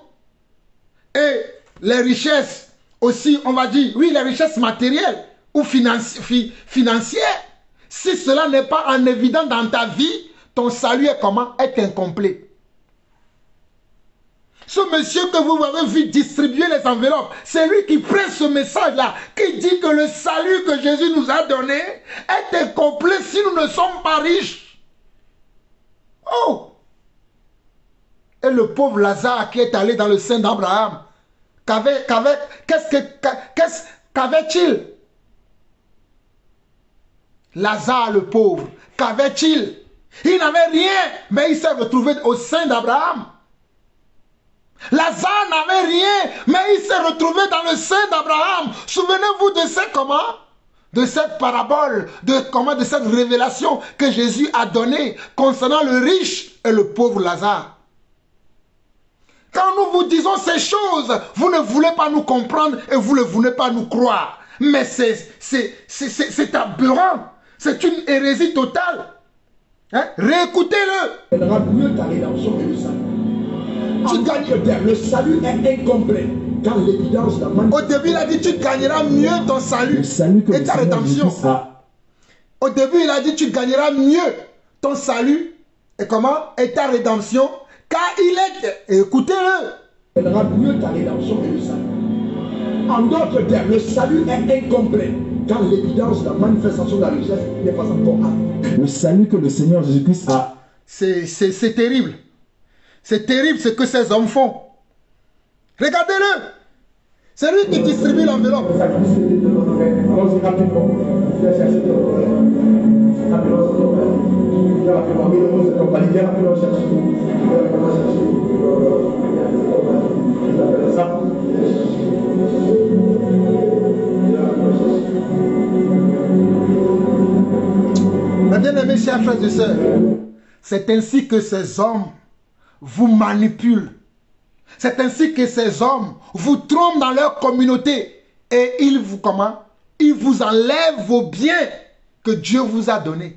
et les richesses aussi, on va dire, oui, les richesses matérielles ou financières, si cela n'est pas en évidence dans ta vie, ton salut est comment? Est incomplet. Ce monsieur que vous avez vu distribuer les enveloppes, c'est lui qui prend ce message-là, qui dit que le salut que Jésus nous a donné est incomplet si nous ne sommes pas riches. Oh! Et le pauvre Lazare qui est allé dans le sein d'Abraham, qu'avait-il? Lazare le pauvre, qu'avait-il? Il n'avait rien, mais il s'est retrouvé au sein d'Abraham. Lazare n'avait rien, mais il s'est retrouvé dans le sein d'Abraham. Souvenez-vous de ce comment? De cette parabole, de cette révélation que Jésus a donnée concernant le riche et le pauvre Lazare. Quand nous vous disons ces choses, vous ne voulez pas nous comprendre et vous ne voulez pas nous croire. Mais c'est aberrant. C'est une hérésie totale. Hein? Réécoutez-le. Il aura mieux ta rédemption que le salut. Le salut est incomplet quand l'évidence, la manifestation. Au début, il a dit tu gagneras mieux ton salut et ta rédemption. Au début, il a dit tu gagneras mieux ton salut et comment? Et ta rédemption. Car il est. Écoutez-le. Il aura mieux ta rédemption que le salut. En d'autres termes, le salut est incomplet quand l'évidence, la manifestation de la richesse n'est pas encore arrivée. Le salut que le Seigneur Jésus-Christ a. C'est terrible. C'est terrible ce que ces hommes font. Regardez-le. C'est lui qui distribue l'enveloppe. Mes bien-aimés, chers frères et sœurs, c'est ainsi que ces hommes vous manipulent. C'est ainsi que ces hommes vous trompent dans leur communauté et ils vous comment? Ils vous enlèvent vos biens que Dieu vous a donnés.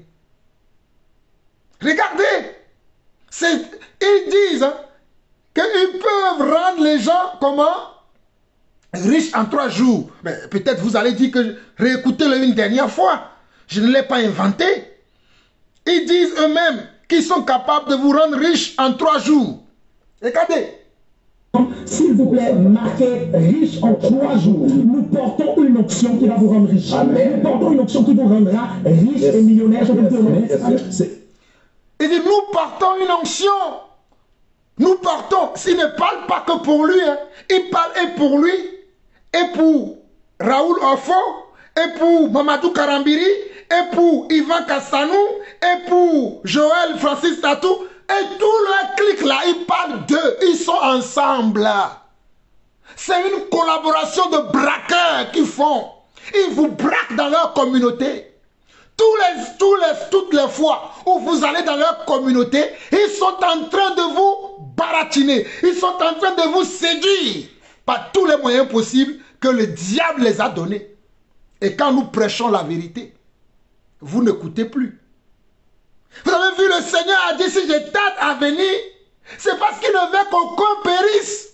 Regardez, ils disent hein, qu'ils peuvent rendre les gens comment? Riches en 3 jours. Peut-être vous allez dire que réécoutez-le une dernière fois. Je ne l'ai pas inventé. Ils disent eux-mêmes qu'ils sont capables de vous rendre riches en 3 jours. Regardez. S'il vous plaît, marquez riche en 3 jours. Nous portons une option qui va vous rendre riche. Amen. Nous portons une option qui vous rendra riche et millionnaire. Je vais vous dire. Il dit, nous portons une onction. Nous portons. S'il ne parle pas que pour lui, hein, il parle et pour lui, et pour Raoul Ofo, et pour Mamadou Karambiri, et pour Yvan Kastanou, et pour Joël Francis Tatou, et tout le clic là, ils parlent d'eux, ils sont ensemble là. C'est une collaboration de braqueurs qu'ils font. Ils vous braquent dans leur communauté. Toutes les fois où vous allez dans leur communauté, ils sont en train de vous baratiner. Ils sont en train de vous séduire par tous les moyens possibles que le diable les a donnés. Et quand nous prêchons la vérité, vous n'écoutez plus. Vous avez vu, le Seigneur a dit, si je tarde à venir, c'est parce qu'il ne veut qu'aucun périsse.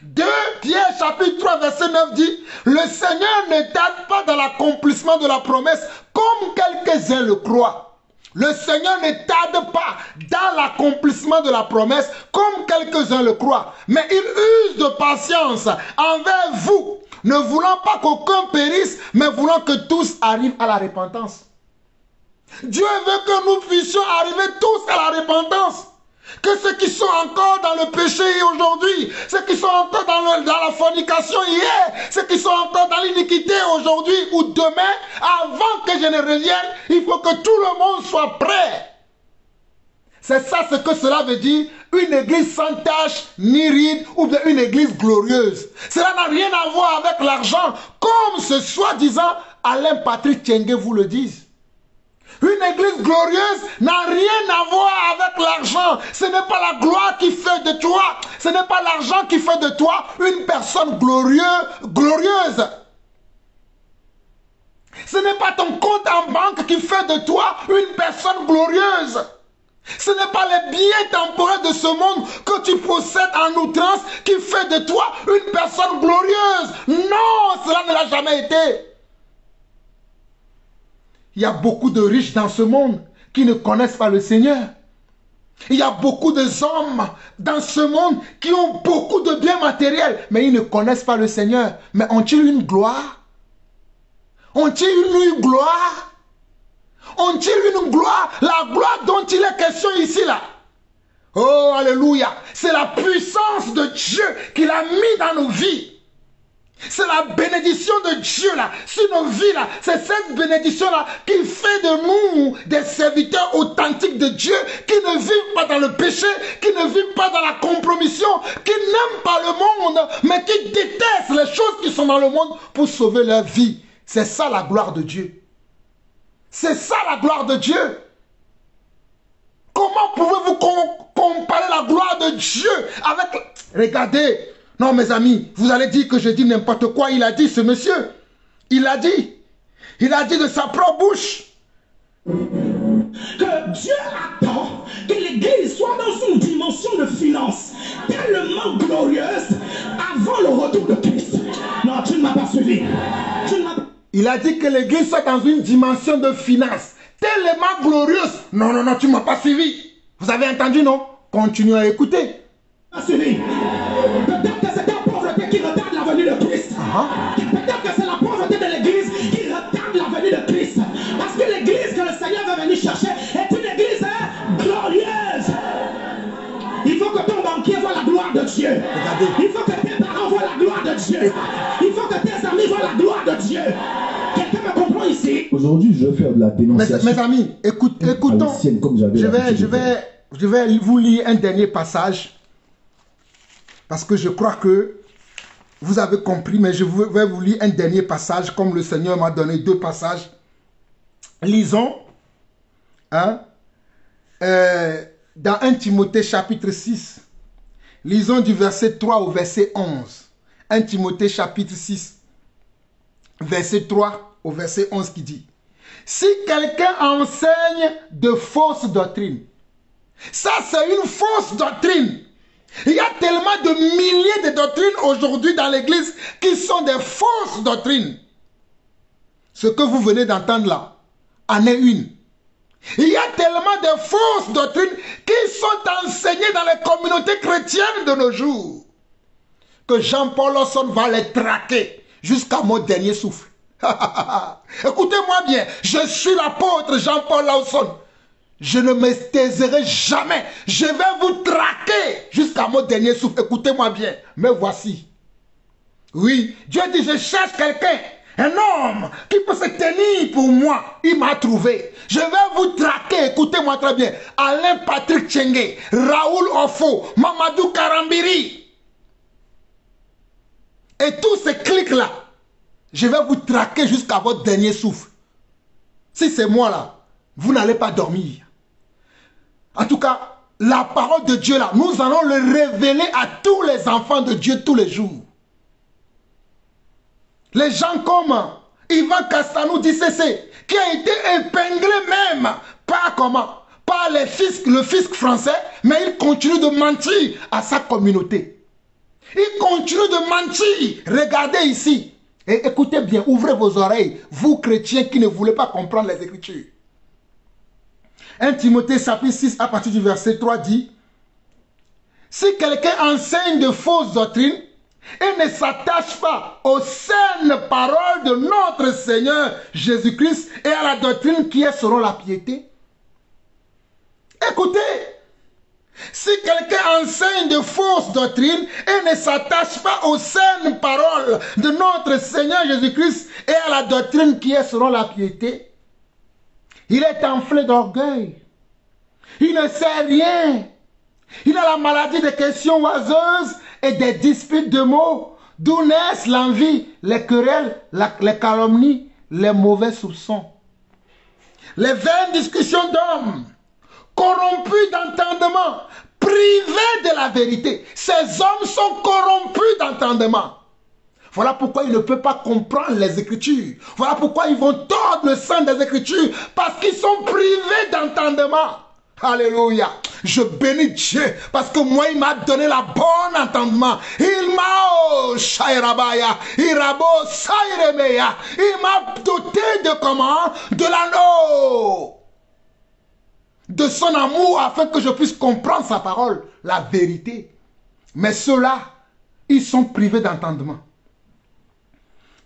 2 Pierre chapitre 3 verset 9 dit, le Seigneur ne tarde pas dans l'accomplissement de la promesse comme quelques-uns le croient. Le Seigneur ne tarde pas dans l'accomplissement de la promesse comme quelques-uns le croient. Mais il use de patience envers vous, ne voulant pas qu'aucun périsse, mais voulant que tous arrivent à la repentance. Dieu veut que nous puissions arriver tous à la repentance. Que ceux qui sont encore dans le péché aujourd'hui, ceux qui sont encore dans la fornication hier, ceux qui sont encore dans l'iniquité aujourd'hui ou demain, avant que je ne revienne, il faut que tout le monde soit prêt. C'est ça ce que cela veut dire, une église sans tache ni ride ou bien une église glorieuse. Cela n'a rien à voir avec l'argent, comme ce soi-disant Alain Patrick Tchengue vous le dise. Une église glorieuse n'a rien à voir avec l'argent. Ce n'est pas la gloire qui fait de toi. Ce n'est pas l'argent qui fait de toi une personne glorieuse. Ce n'est pas ton compte en banque qui fait de toi une personne glorieuse. Ce n'est pas les biens temporaires de ce monde que tu possèdes en outrance qui fait de toi une personne glorieuse. Non, cela ne l'a jamais été. Il y a beaucoup de riches dans ce monde qui ne connaissent pas le Seigneur. Il y a beaucoup d'hommes dans ce monde qui ont beaucoup de biens matériels, mais ils ne connaissent pas le Seigneur. Mais ont-ils une gloire? Ont-ils une gloire? Ont-ils une gloire? La gloire dont il est question ici, là. Oh, alléluia. C'est la puissance de Dieu qu'il a mis dans nos vies. C'est la bénédiction de Dieu là, sur nos vies là. C'est cette bénédiction là qui fait de nous des serviteurs authentiques de Dieu, qui ne vivent pas dans le péché, qui ne vivent pas dans la compromission, qui n'aiment pas le monde, mais qui détestent les choses qui sont dans le monde pour sauver leur vie. C'est ça la gloire de Dieu. C'est ça la gloire de Dieu. Comment pouvez-vous comparer la gloire de Dieu avec... Regardez. Non, mes amis, vous allez dire que je dis n'importe quoi. Il a dit, ce monsieur. Il a dit. Il a dit de sa propre bouche. Que Dieu attend que l'Église soit dans une dimension de finance tellement glorieuse avant le retour de Christ. Non, tu ne m'as pas suivi. Il a dit que l'Église soit dans une dimension de finance tellement glorieuse. Non, non, non, tu ne m'as pas suivi. Vous avez entendu, non? Continuez à écouter. Suivi. Peut-être que c'est la pauvreté qui retarde la venue de Christ. Peut-être que c'est la pauvreté de l'Église qui retarde la venue de Christ. Parce que l'Église que le Seigneur va venir chercher est une Église glorieuse. Il faut que ton banquier voit la gloire de Dieu. Regardez. Il faut que tes parents voient la gloire de Dieu. Il faut que tes amis voient la gloire de Dieu. Quelqu'un me comprend ici? Aujourd'hui, je vais faire de la dénonciation. Mes amis, écoutons. Je vais vous lire un dernier passage. Parce que je crois que vous avez compris, mais je vais vous lire un dernier passage, comme le Seigneur m'a donné 2 passages. Lisons, hein, dans 1 Timothée chapitre 6. Lisons du verset 3 au verset 11. 1 Timothée chapitre 6, verset 3 au verset 11 qui dit: si quelqu'un enseigne de fausses doctrines, ça c'est une fausse doctrine. Il y a tellement de milliers de doctrines aujourd'hui dans l'église qui sont des fausses doctrines. Ce que vous venez d'entendre là en est une. Il y a tellement de fausses doctrines qui sont enseignées dans les communautés chrétiennes de nos jours que Jean-Paul Lawson va les traquer jusqu'à mon dernier souffle. Écoutez-moi bien, je suis l'apôtre Jean-Paul Lawson. Je ne me taiserai jamais. Je vais vous traquer jusqu'à mon dernier souffle. Écoutez-moi bien. Me voici. Oui, Dieu dit, je cherche quelqu'un. Un homme qui peut se tenir pour moi. Il m'a trouvé. Je vais vous traquer. Écoutez-moi très bien. Alain Patrick Tchengue, Raoul Ofo, Mamadou Karambiri. Et tous ces clics-là, je vais vous traquer jusqu'à votre dernier souffle. Si c'est moi là, vous n'allez pas dormir. En tout cas, la parole de Dieu là, nous allons le révéler à tous les enfants de Dieu tous les jours. Les gens comme Ivan Castanou d'ICC, qui a été épinglé même par comment? Par le fisc français, mais il continue de mentir à sa communauté. Il continue de mentir. Regardez ici. Et écoutez bien, ouvrez vos oreilles, vous chrétiens qui ne voulez pas comprendre les Écritures. 1 Timothée chapitre 6 à partir du verset 3 dit: si quelqu'un enseigne de fausses doctrines et ne s'attache pas aux saines paroles de notre Seigneur Jésus-Christ et à la doctrine qui est selon la piété. Écoutez, si quelqu'un enseigne de fausses doctrines et ne s'attache pas aux saines paroles de notre Seigneur Jésus-Christ et à la doctrine qui est selon la piété, il est enflé d'orgueil. Il ne sait rien. Il a la maladie des questions oiseuses et des disputes de mots, d'où naissent l'envie, les querelles, les calomnies, les mauvais soupçons. Les vaines discussions d'hommes, corrompus d'entendement, privés de la vérité. Ces hommes sont corrompus d'entendement. Voilà pourquoi ils ne peuvent pas comprendre les Écritures. Voilà pourquoi ils vont tordre le sens des Écritures, parce qu'ils sont privés d'entendement. Alléluia. Je bénis Dieu parce que moi, il m'a donné la bonne entendement. Il m'a doté de comment? De l'anneau. De son amour afin que je puisse comprendre sa parole, la vérité. Mais ceux-là, ils sont privés d'entendement.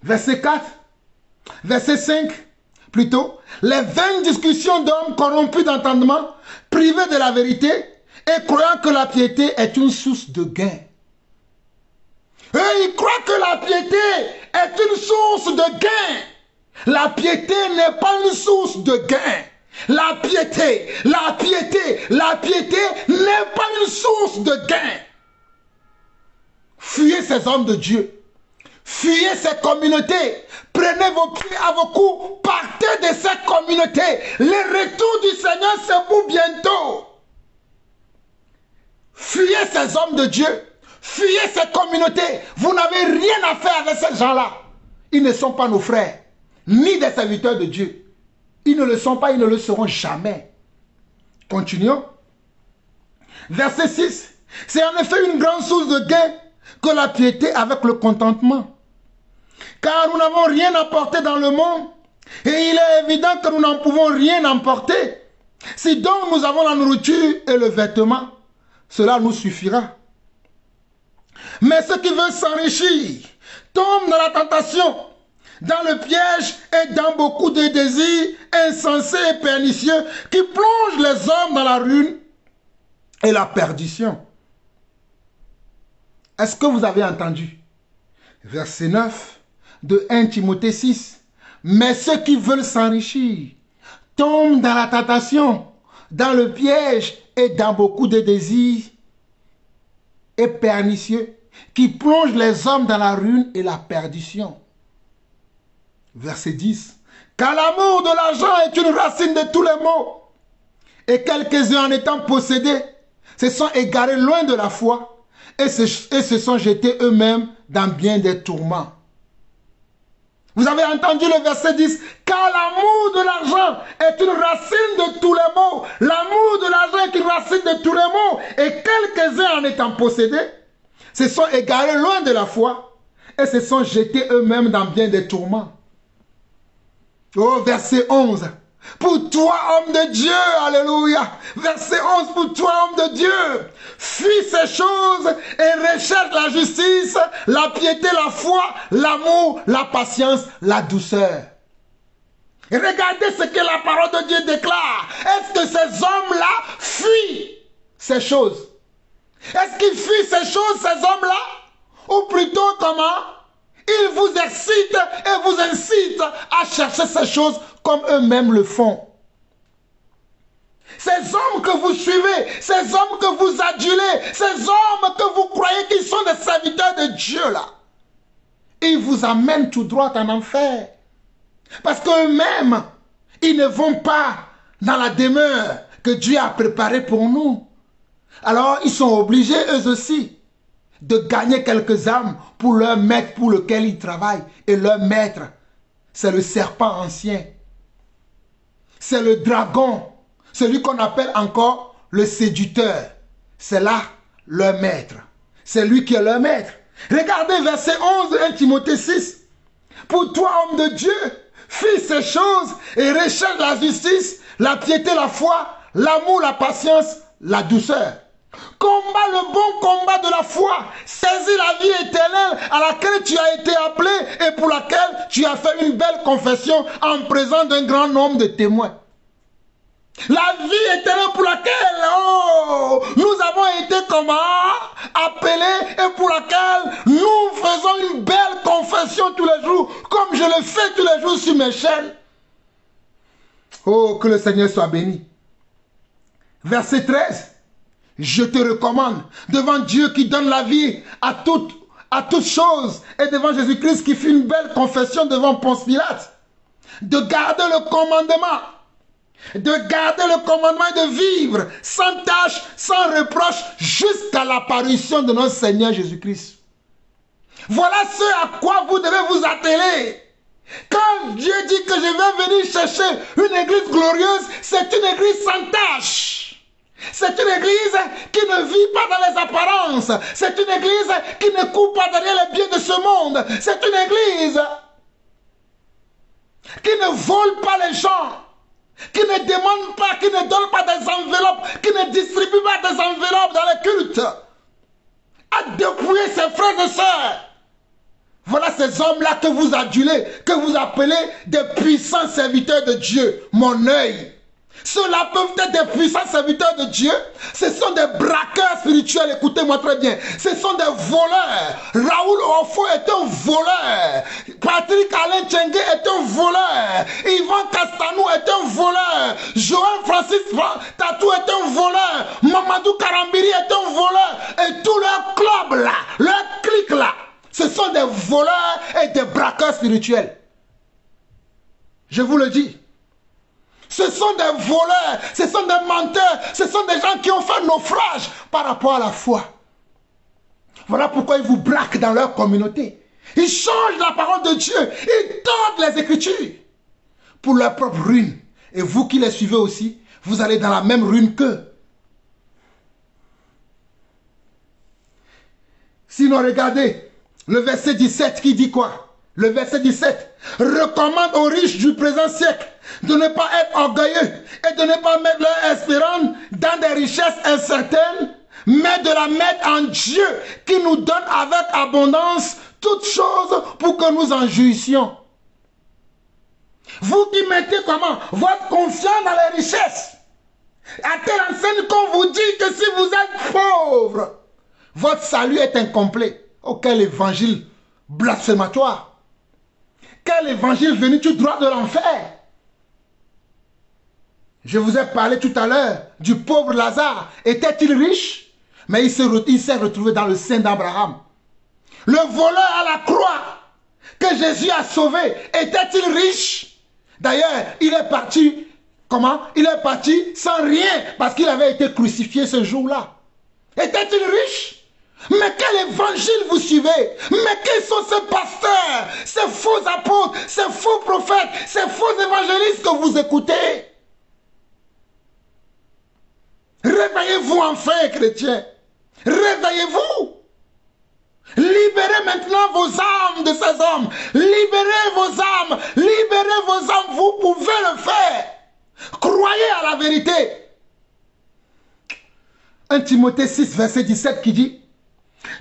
Verset 4, verset 5, plutôt, les vaines discussions d'hommes corrompus d'entendement, privés de la vérité et croyant que la piété est une source de gain. Et ils croient que la piété est une source de gain. La piété n'est pas une source de gain. La piété n'est pas une source de gain. Fuyez ces hommes de Dieu. Fuyez ces communautés. Prenez vos pieds à vos coups. Partez de ces communautés. Le retour du Seigneur, c'est pour bientôt. Fuyez ces hommes de Dieu. Fuyez ces communautés. Vous n'avez rien à faire avec ces gens-là. Ils ne sont pas nos frères, ni des serviteurs de Dieu. Ils ne le sont pas, ils ne le seront jamais. Continuons. Verset 6. C'est en effet une grande source de gain que la piété avec le contentement. Car nous n'avons rien apporté dans le monde, et il est évident que nous n'en pouvons rien emporter. Si donc nous avons la nourriture et le vêtement, cela nous suffira. Mais ceux qui veulent s'enrichir tombent dans la tentation, dans le piège et dans beaucoup de désirs insensés et pernicieux qui plongent les hommes dans la ruine et la perdition. Est-ce que vous avez entendu? Verset 9 de 1 Timothée 6. Mais ceux qui veulent s'enrichir tombent dans la tentation, dans le piège et dans beaucoup de désirs et pernicieux qui plongent les hommes dans la ruine et la perdition. Verset 10. Car l'amour de l'argent est une racine de tous les maux, et quelques-uns en étant possédés se sont égarés loin de la foi et se sont jetés eux-mêmes dans bien des tourments. Vous avez entendu le verset 10. Car l'amour de l'argent est une racine de tous les maux. L'amour de l'argent est une racine de tous les maux. Et quelques-uns en étant possédés se sont égarés loin de la foi et se sont jetés eux-mêmes dans bien des tourments. Oh, verset 11. Pour toi, homme de Dieu, alléluia. Verset 11, pour toi, homme de Dieu, fuis ces choses et recherche la justice, la piété, la foi, l'amour, la patience, la douceur. Et regardez ce que la parole de Dieu déclare. Est-ce que ces hommes-là fuient ces choses? Est-ce qu'ils fuient ces choses, ces hommes-là? Ou plutôt comment? Ils vous excitent et vous incitent à chercher ces choses comme eux-mêmes le font. Ces hommes que vous suivez, ces hommes que vous adulez, ces hommes que vous croyez qu'ils sont des serviteurs de Dieu là, ils vous amènent tout droit en enfer. Parce qu'eux-mêmes, ils ne vont pas dans la demeure que Dieu a préparée pour nous. Alors, ils sont obligés, eux aussi, de gagner quelques âmes pour leur maître pour lequel ils travaillent. Et leur maître, c'est le serpent ancien. C'est le dragon, celui qu'on appelle encore le séducteur. C'est là leur maître. C'est lui qui est leur maître. Regardez verset 11 de 1 Timothée 6. Pour toi, homme de Dieu, fuis ces choses et recherche la justice, la piété, la foi, l'amour, la patience, la douceur. Combat le bon combat de la foi. Saisis la vie éternelle à laquelle tu as été appelé et pour laquelle tu as fait une belle confession en présence d'un grand nombre de témoins. La vie éternelle pour laquelle nous avons été appelés et pour laquelle nous faisons une belle confession tous les jours, comme je le fais tous les jours sur mes chaînes. Oh, que le Seigneur soit béni. Verset 13. Je te recommande devant Dieu qui donne la vie à toutes choses et devant Jésus-Christ qui fit une belle confession devant Ponce Pilate, de garder le commandement. De garder le commandement et de vivre sans tâche, sans reproche, jusqu'à l'apparition de notre Seigneur Jésus-Christ. Voilà ce à quoi vous devez vous atteler. Quand Dieu dit que je vais venir chercher une église glorieuse, c'est une église sans tâche. C'est une église qui ne vit pas dans les apparences. C'est une église qui ne court pas derrière les biens de ce monde. C'est une église qui ne vole pas les gens, qui ne demande pas, qui ne donne pas des enveloppes, qui ne distribue pas des enveloppes dans les cultes, à dépouiller ses frères et sœurs. Voilà ces hommes-là que vous adulez, que vous appelez des puissants serviteurs de Dieu. Mon œil. Ceux-là peuvent être des puissants serviteurs de Dieu. Ce sont des braqueurs spirituels, écoutez-moi très bien. Ce sont des voleurs. Raoul Ofo est un voleur. Patrick Alain Tchengue est un voleur. Yvan Castanou est un voleur. Joël Francis Tatou est un voleur. Mamadou Karambiri est un voleur. Et tout leur club là, leur clique là, ce sont des voleurs et des braqueurs spirituels. Je vous le dis. Ce sont des voleurs, ce sont des menteurs, ce sont des gens qui ont fait naufrage par rapport à la foi. Voilà pourquoi ils vous braquent dans leur communauté. Ils changent la parole de Dieu, ils tordent les Écritures pour leur propre ruine. Et vous qui les suivez aussi, vous allez dans la même ruine qu'eux. Sinon, regardez le verset 17 qui dit quoi? Le verset 17 recommande aux riches du présent siècle de ne pas être orgueilleux et de ne pas mettre leur espérance dans des richesses incertaines, mais de la mettre en Dieu qui nous donne avec abondance toutes choses pour que nous en jouissions. Vous qui mettez comment? Votre confiance dans les richesses. À telle enseigne qu'on vous dit que si vous êtes pauvre, votre salut est incomplet. Oh, quel évangile blasphématoire! Quel évangile venu tout droit de l'enfer! Je vous ai parlé tout à l'heure du pauvre Lazare. Était-il riche? Mais il s'est retrouvé dans le sein d'Abraham. Le voleur à la croix que Jésus a sauvé, était-il riche? D'ailleurs, il est parti, comment? Il est parti sans rien parce qu'il avait été crucifié ce jour-là. Était-il riche? Mais quel évangile vous suivez? Mais quels sont ces pasteurs, ces faux apôtres, ces faux prophètes, ces faux évangélistes que vous écoutez? Réveillez-vous enfin, chrétiens. Réveillez-vous. Libérez maintenant vos âmes de ces hommes. Libérez vos âmes. Libérez vos âmes. Vous pouvez le faire. Croyez à la vérité. 1 Timothée 6, verset 17 qui dit: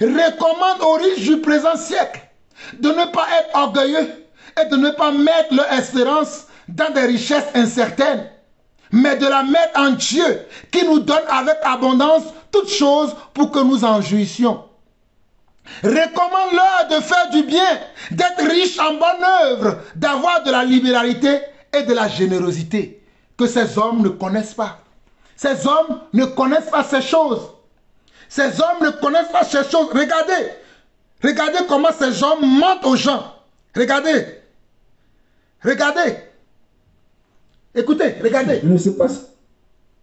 recommande aux riches du présent siècle de ne pas être orgueilleux et de ne pas mettre leur espérance dans des richesses incertaines, mais de la mettre en Dieu qui nous donne avec abondance toutes choses pour que nous en jouissions. Recommande-leur de faire du bien, d'être riches en bonne œuvre, d'avoir de la libéralité et de la générosité que ces hommes ne connaissent pas. Ces hommes ne connaissent pas ces choses. Ces hommes ne connaissent pas ces choses. Regardez, Regardez comment ces gens mentent aux gens. Regardez. Regardez. Écoutez, regardez. Je ne sais pas si...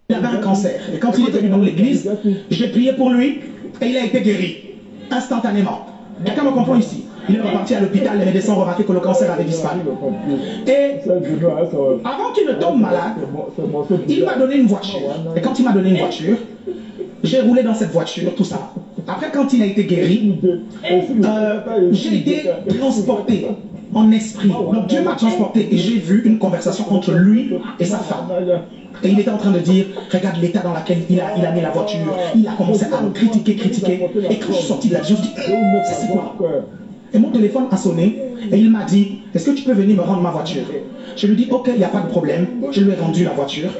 Il avait un cancer. Et quand il est venu dans l'église, j'ai prié pour lui et il a été guéri. Instantanément. Quelqu'un me comprend ici. Il est reparti à l'hôpital, les médecins ont remarqué que le cancer avait disparu. Et avant qu'il ne tombe malade, il m'a donné une voiture. Et quand il m'a donné une voiture, j'ai roulé dans cette voiture, tout ça. Après, quand il a été guéri, j'ai été transporté en esprit. Donc Dieu m'a transporté et j'ai vu une conversation entre lui et sa femme. Et il était en train de dire, regarde l'état dans lequel il a mis la voiture. Il a commencé à me critiquer. Et quand je suis sorti de là, je me suis dit, ça c'est quoi? Et mon téléphone a sonné et il m'a dit, est-ce que tu peux venir me rendre ma voiture? Je lui ai dit, ok, il n'y a pas de problème. Je lui ai rendu la voiture.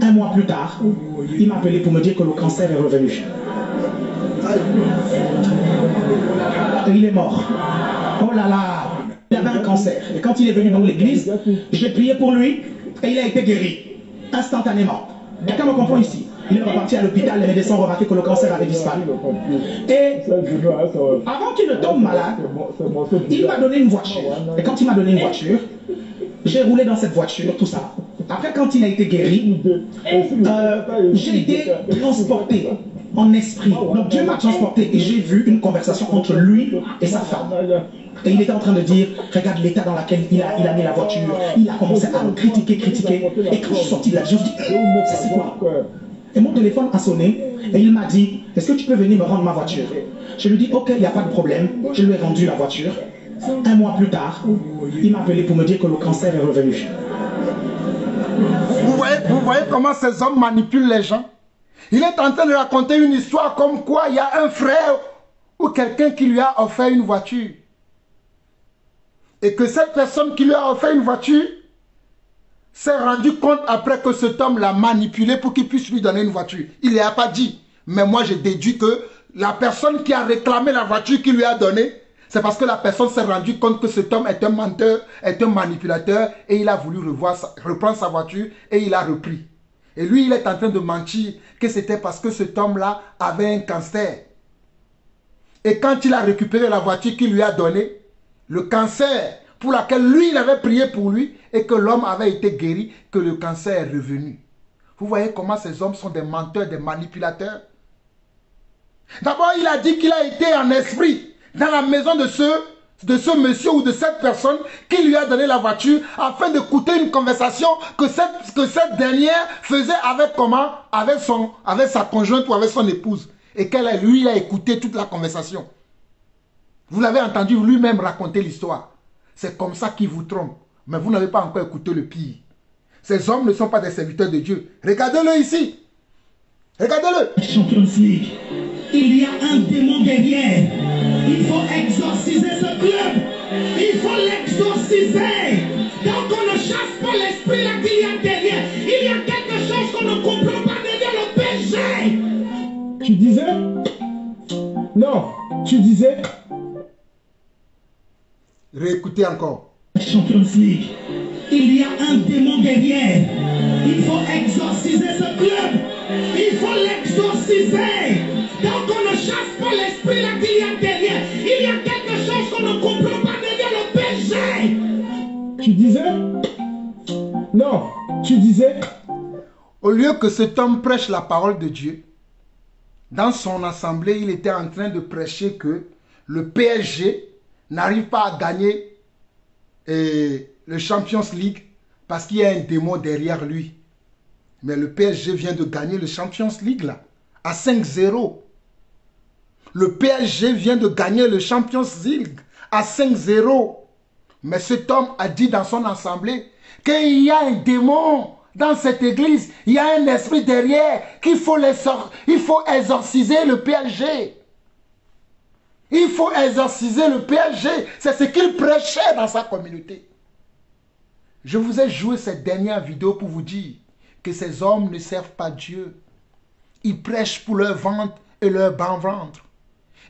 Un mois plus tard, il m'a appelé pour me dire que le cancer est revenu. Et il est mort. Oh là là, il avait un cancer. Et quand il est venu dans l'église, j'ai prié pour lui et il a été guéri. Instantanément. Quelqu'un me comprend ici. Il est reparti à l'hôpital, les médecins ont remarqué que le cancer avait disparu. Et avant qu'il ne tombe malade, il m'a donné une voiture. Et quand il m'a donné une voiture, j'ai roulé dans cette voiture, tout ça. Après, quand il a été guéri, j'ai été transporté en esprit. Donc Dieu m'a transporté et j'ai vu une conversation entre lui et sa femme. Et il était en train de dire, regarde l'état dans lequel il a mis la voiture. Il a commencé à me critiquer. Et quand je suis sorti de là, je me suis dit, ça c'est quoi? Et mon téléphone a sonné et il m'a dit, est-ce que tu peux venir me rendre ma voiture? Je lui ai dit, ok, il n'y a pas de problème. Je lui ai rendu la voiture. Un mois plus tard, il m'a appelé pour me dire que le cancer est revenu. Vous voyez comment ces hommes manipulent les gens? Il est en train de raconter une histoire comme quoi il y a un frère ou quelqu'un qui lui a offert une voiture. Et que cette personne qui lui a offert une voiture s'est rendu compte après que cet homme l'a manipulé pour qu'il puisse lui donner une voiture. Il ne l'a pas dit. Mais moi, j'ai déduit que la personne qui a réclamé la voiture qu'il lui a donnée, c'est parce que la personne s'est rendu compte que cet homme est un menteur, est un manipulateur, et il a voulu reprendre sa voiture et il a repris. Et lui, il est en train de mentir que c'était parce que cet homme-là avait un cancer. Et quand il a récupéré la voiture qu'il lui a donnée, le cancer pour lequel lui, il avait prié pour lui, et que l'homme avait été guéri, que le cancer est revenu. Vous voyez comment ces hommes sont des menteurs, des manipulateurs? D'abord, il a dit qu'il a été en esprit dans la maison de ce monsieur ou de cette personne qui lui a donné la voiture afin d'écouter une conversation que cette dernière faisait avec comment? Avec sa conjointe ou avec son épouse. Et lui, il a écouté toute la conversation. Vous l'avez entendu lui-même raconter l'histoire. C'est comme ça qu'il vous trompe. Mais vous n'avez pas encore écouté le pire. Ces hommes ne sont pas des serviteurs de Dieu. Regardez-le ici. Regardez-le. Champions League. Il y a un démon derrière. Il faut exorciser ce club. Il faut l'exorciser. Donc on ne chasse pas l'esprit là qu'il y a derrière. Il y a quelque chose qu'on ne comprend pas derrière le péché. Tu disais? Non, tu disais? Réécoutez encore. Champions League. Il y a un démon derrière. Il faut exorciser ce club. Il faut l'exorciser. Donc on ne chasse pas l'esprit là qu'il y a derrière. Il y a quelque chose qu'on ne comprend pas derrière le péché. Tu disais? Non, tu disais? Au lieu que cet homme prêche la parole de Dieu, dans son assemblée, il était en train de prêcher que le PSG n'arrive pas à gagner le Champions League parce qu'il y a un démon derrière lui. Mais le PSG vient de gagner le Champions League là, à 5-0. Le PSG vient de gagner le Champions League à 5-0. Mais cet homme a dit dans son assemblée qu'il y a un démon dans cette église. Il y a un esprit derrière qu'il faut exorciser le PSG. Il faut exorciser le PSG. C'est ce qu'il prêchait dans sa communauté. Je vous ai joué cette dernière vidéo pour vous dire que ces hommes ne servent pas Dieu. Ils prêchent pour leur ventre et leur bas-ventre.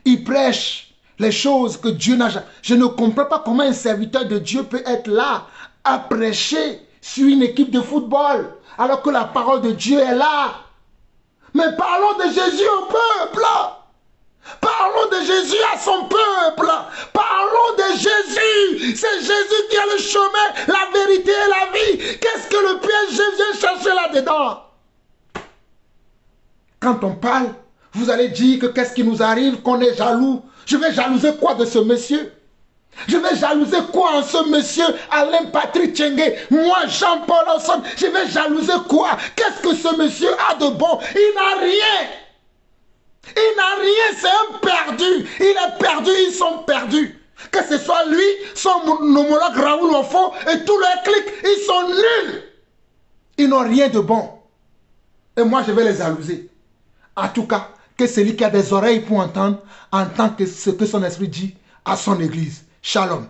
Ils prêchent les choses que Dieu n'a jamais. Je ne comprends pas comment un serviteur de Dieu peut être là à prêcher sur une équipe de football alors que la parole de Dieu est là. Mais parlons de Jésus au peuple. Parlons de Jésus à son peuple. Parlons de Jésus. C'est Jésus qui a le chemin, la vérité et la vie. Qu'est-ce que le piège vient chercher là-dedans? Quand on parle, vous allez dire que qu'est-ce qui nous arrive, qu'on est jaloux. Je vais jalouser quoi de ce monsieur? Je vais jalouser quoi en ce monsieur Alain Patrick Tchengue? Moi, Jean-Paul Osson, je vais jalouser quoi? Qu'est-ce que ce monsieur a de bon? Il n'a rien. Il n'a rien, c'est un perdu. Il est perdu, ils sont perdus. Que ce soit lui, son homologue Raoul Ofo et tous leurs clics, ils sont nuls. Ils n'ont rien de bon. Et moi, je vais les jalouser. En tout cas, que celui qui a des oreilles pour entendre, entend ce que son esprit dit à son église. Shalom.